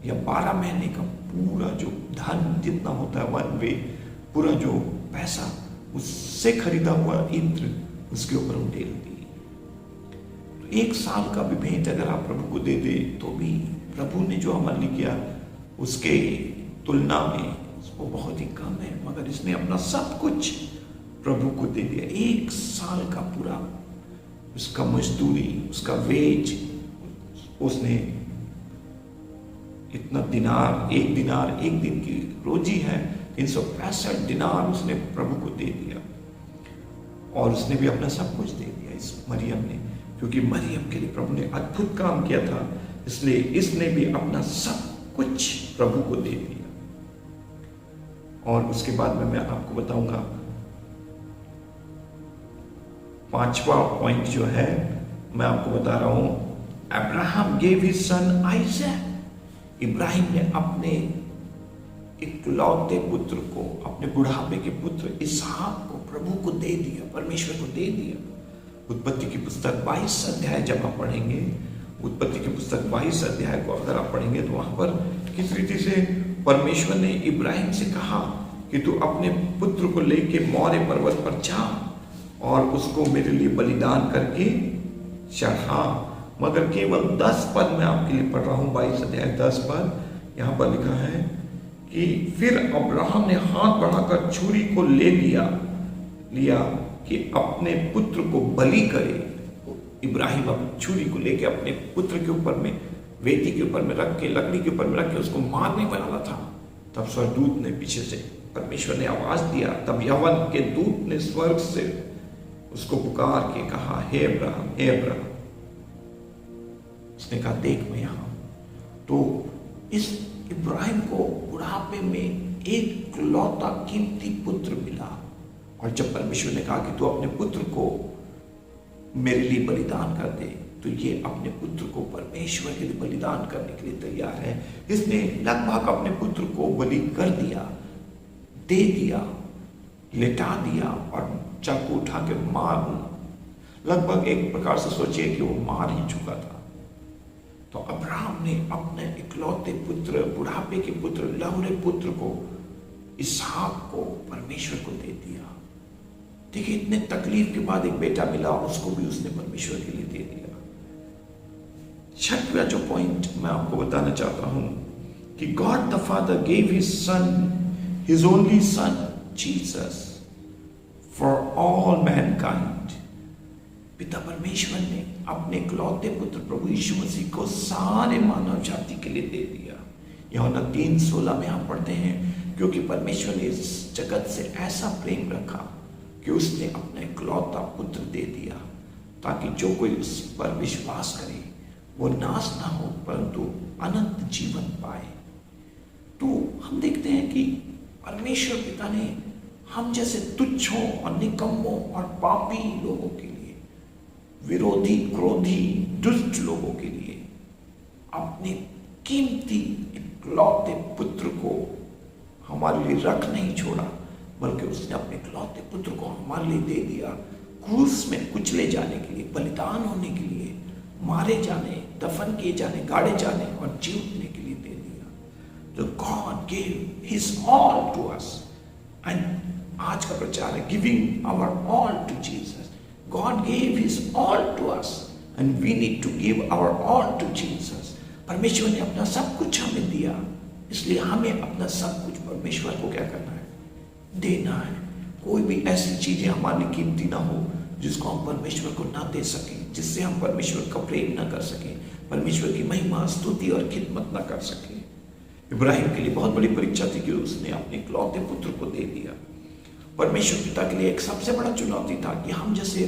या 12 महीने का पूरा जो धन जितना होता है 1 वे, पूरा जो पैसा उससे खरीदा हुआ इत्र उसके ऊपर उंडेल दी। 1 साल का भी भेंट अगर आप प्रभु को दे दे तो भी प्रभु ने जो हमारे लिए किया उसके तुलना में वो बहुत ही कम है। मगर इसने अपना सब कुछ प्रभु को दे दिया। 1 साल का पूरा उसका मजदूरी, उसका वेज, उसने इतना दिनार, 1 दिनार 1 दिन की रोजी है, 365 दिनार उसने प्रभु को दे दिया। और उसने भी अपना सब कुछ दे दिया इस मरियम ने, क्योंकि मरियम के लिए प्रभु ने अद्भुत काम किया था, इसलिए इसने भी अपना सब कुछ प्रभु को दे दिया। और उसके बाद में मैं आपको बताऊंगा 5वां पॉइंट जो है, मैं आपको बता रहा हूं, Abraham gave his son Isaac. Ibrahim ने अपने इकलौते पुत्र को, अपने बुढ़ापे के पुत्र इसहाक को प्रभु को दे दिया, परमेश्वर को दे दिया। उत्पत्ति की पुस्तक 22 अध्याय जब आप पढ़ेंगे, उत्पत्ति की पुस्तक 22 अध्याय को अगर आप पढ़ेंगे तो वहां पर किस रीति से परमेश्वर ने इब्राहिम से कहा कि तू अपने पुत्र को लेके मौर्य पर्वत पर जा और उसको मेरे लिए बलिदान करके चढ़ा। मगर केवल 10 पद मैं आपके लिए पढ़ रहा हूं, 22 अध्याय 10 पद। यहां पर लिखा है कि फिर अब्राहम ने हाथ बढ़ाकर छुरी को ले लिया कि अपने पुत्र को बलि करे। इब्राहिम अब छुरी को लेके अपने पुत्र के ऊपर में, वेदी के ऊपर में रख के, लकड़ी के ऊपर में रख के उसको मारने वाला था। तब स्वर्गदूत ने पीछे से, परमेश्वर ने आवाज दिया, तब यहोवा के दूत ने स्वर्ग से उसको पुकार के कहा, हे अब्राहम, हे अब्राहम। उसने कहा, देख मैं यहां। तो इस इब्राहिम को बुढ़ापे में एक लौता कीमती पुत्र मिला, और जब परमेश्वर ने कहा कि तू अपने पुत्र को मेरे लिए बलिदान कर दे, तो ये अपने पुत्र को परमेश्वर के लिए बलिदान करने के लिए तैयार है। इसने लगभग अपने पुत्र को बलि कर दिया, दे दिया, लेटा दिया और चाकू उठा के मार, लगभग एक प्रकार से सोचिए कि वो मार ही चुका था। तो अब्राहम ने अपने इकलौते पुत्र, बुढ़ापे के पुत्र, लहुरे पुत्र को, इसहाक को परमेश्वर को दे दिया। देखिए, इतने तकलीफ के बाद एक बेटा मिला, उसको भी उसने परमेश्वर के लिए दे दिया। 6वां जो पॉइंट मैं आपको बताना चाहता हूं कि God the father gave his son, his only son Jesus for all Mankind. पिता परमेश्वर ने अपने इकलौते पुत्र प्रभु यीशु मसीह को सारे मानव जाति के लिए दे दिया। यूहन्ना 3:16 में हम पढ़ते हैं, क्योंकि परमेश्वर ने इस जगत से ऐसा प्रेम रखा कि उसने अपना इकलौता पुत्र दे दिया, ताकि जो कोई उस पर विश्वास करे वो नाश ना हो परंतु अनंत जीवन पाए। तो हम देखते हैं कि परमेश्वर पिता ने हम जैसे तुच्छों और निकम्मों और पापी लोगों के लिए, विरोधी, क्रोधी, दुष्ट लोगों के लिए अपने कीमती इकलौते पुत्र को हमारे लिए रख नहीं छोड़ा, बल्कि उसने अपने इकलौते पुत्र को हमारे लिए दे दिया, क्रूस में कुचले जाने के लिए, बलिदान होने के लिए, मारे जाने, दफन किए जाने, गाड़े जाने और जी उठने के लिए दे दिया। तो God gave his all to us. And आज का प्रचार है giving our all to Jesus. God gave his all to us and we need to give our all to Jesus. परमेश्वर ने अपना सब कुछ हमें दिया, इसलिए हमें अपना सब कुछ परमेश्वर को क्या करना है? देना है। कोई भी ऐसी चीजें हमारे लिए कीमती ना हो जिसको हम परमेश्वर को ना दे सकें, जिससे हम परमेश्वर का प्रेम ना कर सकें, परमेश्वर की महिमा, स्तुति और खिदमत ना कर सकें। इब्राहिम के लिए बहुत बड़ी परीक्षा थी कि उसने अपने इकलौते पुत्र को दे दिया। परमेश्वर पिता के लिए एक सबसे बड़ा चुनौती था कि हम जैसे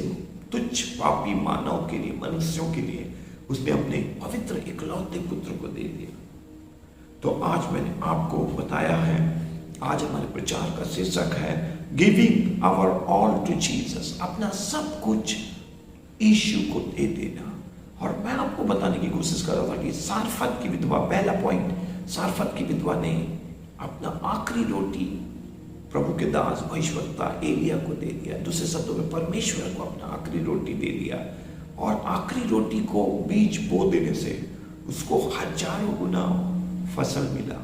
तुच्छ पापी मानव के लिए, मनुष्यों के लिए उसने अपने पवित्र इकलौते पुत्र को दे दिया। तो आज मैंने आपको बताया है, आज हमारे प्रचार का शीर्षक है giving our all to Jesus, अपना सब कुछ यीशु को दे देना। और मैं आपको बताने की कोशिश कर रहा था कि सारफत की विधवा, पहला पॉइंट, सारफत की विधवा ने अपना आखिरी रोटी प्रभु के दास भविष्यवक्ता एलिया को दे दिया। दूसरे शब्दों में परमेश्वर को अपना आखिरी रोटी दे दिया, और आखिरी रोटी को बीज बो देने से उसको हजारों गुना फसल मिला,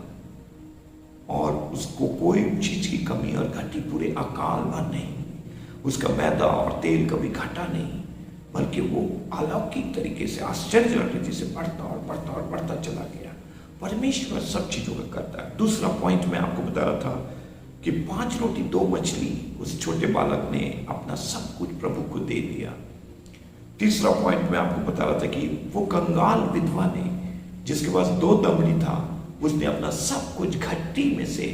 और उसको कोई चीज की कमी और घटी पूरे अकाल भर नहीं। उसका मैदा और तेल कभी घटा नहीं, बल्कि वो अलौकिक तरीके से, आश्चर्यजनक रीति से बढ़ता और बढ़ता और बढ़ता चला गया। परमेश्वर सब चीजों का करता है। दूसरा पॉइंट मैं आपको बता रहा था कि 5 रोटी 2 मछली उस छोटे बालक ने अपना सब कुछ प्रभु को दे दिया। तीसरा पॉइंट मैं आपको बता रहा था कि वो कंगाल विधवा ने, जिसके पास 2 दमड़ी था, उसने अपना सब कुछ घट्टी में से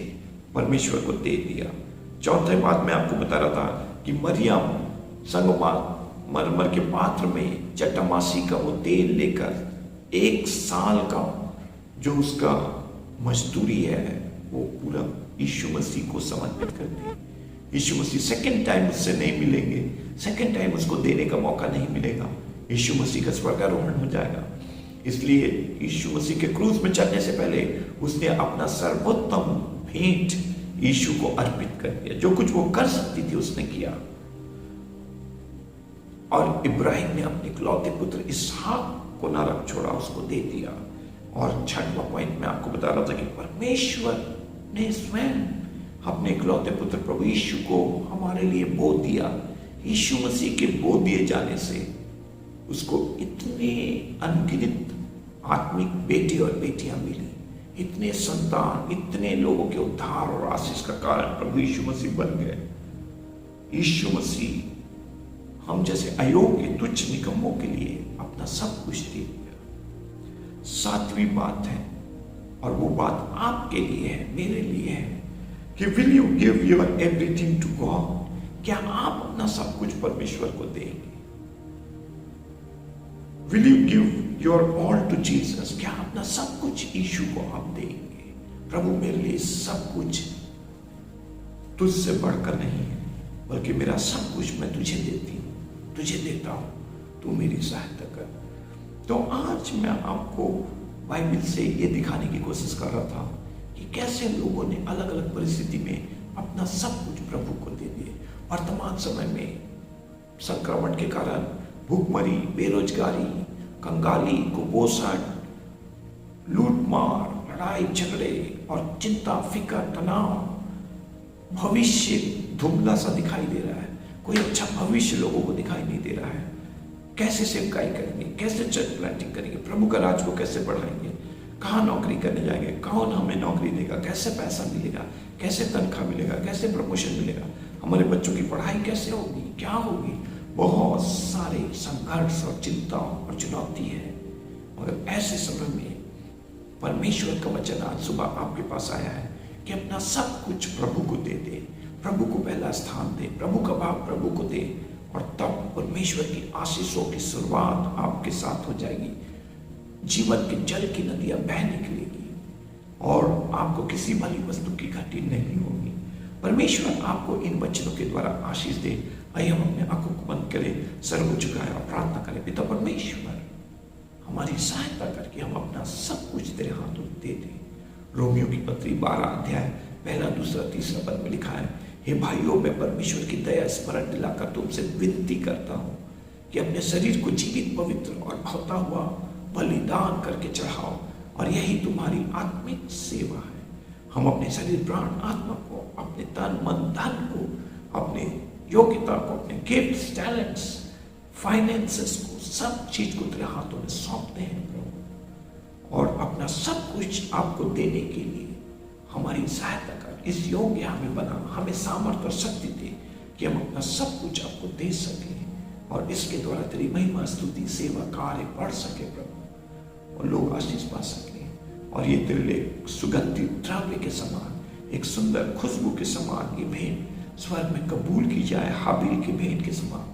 परमेश्वर को दे दिया। चौथी बात मैं आपको बता रहा था कि मरियम संगमरमर के पात्र में जटामासी का वो तेल लेकर 1 साल का जो उसका मजदूरी है वो पूरा यीशु मसीह को समर्पित कर दी। यीशु मसीह सेकंड टाइम उससे नहीं मिलेंगे, सेकंड टाइम उसको देने का मौका नहीं मिलेगा। यीशु मसीह का स्वर्गारोहण हो जाएगा। इसलिए यीशु मसीह के क्रूस में चढ़ने से पहले उसने अपना सर्वोत्तम भेंट यीशु को अर्पित कर दिया। जो कुछ वो कर सकती थी उसने किया। और इब्राहिम ने अपने इकलौते पुत्र इसहाक को ना रख छोड़ा, उसको दे दिया। और छठवां पॉइंट मैं आपको बता रहा था कि परमेश्वर ने स्वयं अपने इकलौते पुत्र प्रभु यीशु को हमारे लिए बो दिया। यीशु मसीह के बो दिए जाने से उसको इतने अनगिनत आत्मिक बेटे और बेटियां मिली, इतने संतान, इतने लोगों के उद्धार और आशीष का कारण प्रभु यीशु मसीह बन गए। यीशु मसीह हम जैसे अयोग्य तुच्छ निकम्मों के लिए अपना सब कुछ दे दिया। 7वीं बात है, और वो बात आपके लिए है, मेरे लिए है कि will you give your everything to God? क्या आप अपना सब कुछ परमेश्वर को देंगे? Will you give your all to Jesus? क्या अपना सब कुछ यीशु को आप देंगे? प्रभु मेरे लिए सब कुछ तुझसे बढ़कर नहीं है, बल्कि मेरा सब कुछ मैं तुझे देती हूं, तुझे देता हूं, तू मेरी सहायता कर। तो आज मैं आपको बाइबल से ये दिखाने की कोशिश कर रहा था कि कैसे लोगों ने अलग अलग परिस्थिति में अपना सब कुछ प्रभु को दे दिए। वर्तमान समय में संक्रमण के कारण भूखमरी, बेरोजगारी, कंगाली, कुपोषण, लूटमार, लड़ाई झगड़े और चिंता, फिक्र, तनाव, भविष्य धुंधला सा दिखाई दे रहा है। कोई अच्छा भविष्य लोगों को दिखाई नहीं दे रहा है। कैसे सेवकाई करेंगे, कैसे चर्च प्लांटिंग करेंगे, प्रभु का राज को कैसे बढ़ाएंगे, कहाँ नौकरी करने जाएंगे, कौन हमें नौकरी देगा, कैसे पैसा मिलेगा, कैसे तनख्वाह मिलेगा, कैसे प्रमोशन मिलेगा, हमारे बच्चों की पढ़ाई कैसे होगी, क्या होगी। बहुत सारे संघर्ष और चिंता और चुनौती है। मगर ऐसे समय में परमेश्वर का वचन आज सुबह आपके पास आया है कि अपना सब कुछ प्रभु को दे दे, प्रभु को पहला स्थान दे, प्रभु का भाग प्रभु को दे, और तब परमेश्वर की आशीषों की शुरुआत आपके साथ हो जाएगी। जीवन के जल की नदियां बह निकलेगी और आपको किसी भली वस्तु की घटी नहीं होगी। परमेश्वर आपको इन वचनों के द्वारा आशीष दे। आइए हम अपने आंखों को बंद करें, सर को झुकाएं और प्रार्थना करें। पिता परमेश्वर, हमारी सहायता करके हम अपना सब कुछ तेरे हाथों में दे दें। रोमियो की पत्री 12 अध्याय 1, 2, 3 पद में लिखा है, हे भाइयों, मैं परमेश्वर की दया स्मरण दिलाकर तुमसे विनती करता हूं कि अपने शरीर को जीवित, पवित्र और भाता हुआ बलिदान करके चढ़ाओ, और यही तुम्हारी आत्मिक सेवा है। हम अपने शरीर, प्राण, आत्मा को, अपने तन, मन, धन को, अपने योग्यता को, अपने गिफ्ट्स, टैलेंट्स, फाइनेंसेस को, सब चीज को तेरे हाथों में सौंपते हैं प्रभु, और अपना सब कुछ आपको देने के लिए हमारी सहायता कर। इस योग्य हमें बना, हमें सामर्थ्य और शक्ति दे कि हम अपना सब कुछ आपको दे सकें, और इसके द्वारा तेरी महिमा, स्तुति, सेवा, कार्य बढ़ सके प्रभु, और लोग आशीष पा सकें। और ये तेरे लिए सुगंधित द्रव्य के समान, एक सुंदर खुशबू के समान ये भेंट स्वर्ग में कबूल की जाए, हाबिल की भेंट के समान,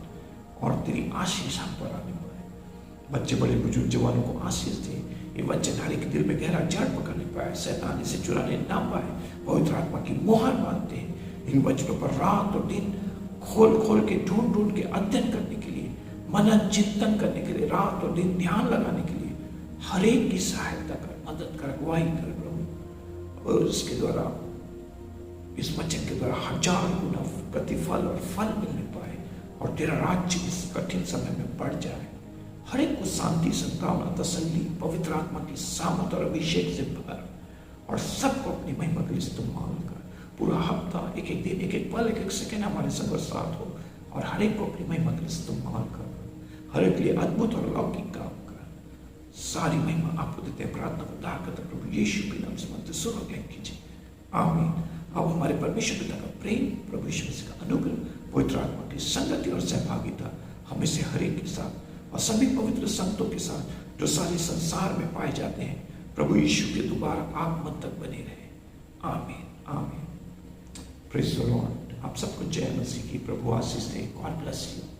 और तेरी आशीष हम पर आने पाए। बच्चे बड़े बुजुर्ग जवानों को आशीष दे। ये वंचनहारी के दिल में गहरा जड़ पकड़ नहीं पाए, शैतान इसे चुराने ना पाए। पवित्र आत्मा की मोहर बांधते हैं इन वचनों पर रात और दिन खोल खोल के ढूंढ ढूंढ के अध्ययन करने के लिए, मनन चिंतन करने के लिए, रात और दिन ध्यान लगाने के लिए हर एक की सहायता कर, मदद कर, अगुवाई कर प्रभु। और इसके द्वारा, इस वचन के द्वारा 1000 गुना प्रतिफल और फल मिलने पाए और तेरा राज्य इस कठिन समय में बढ़ जाए। हर एक को शांति, संतावना, तसल्ली, पवित्र आत्मा की सामर्थ और अभिषेक से भर और सबको अपनी महिमा के लिए इस्तेमाल कर। पूरा हफ्ता, एक एक दिन, एक एक पल, एक एक सेकंड हमारे संग साथ हो और हर एक को अपनी महिमा के लिए इस्तेमाल कर। हर एक के लिए अद्भुत और अलौकिक काम कर। सारी महिमा आपको देते हैं। प्रार्थना को उद्धार करते प्रभु यीशु के नाम से मांगते, सुनो ज्ञान कीजिए, आमीन। अब हमारे परमेश्वर पिता का प्रेम, प्रभु यीशु मसीह का अनुग्रह, पवित्र आत्मा की संगति और सहभागिता हमें से हर एक के साथ और सभी पवित्र संतों के साथ जो सारे संसार में पाए जाते हैं, प्रभु यीशु के दोबारा आगमन तक बने रहे। आमीन, आमीन। Praise the Lord. आप सबको जय मसीह की। प्रभु आशीष दे। God bless you.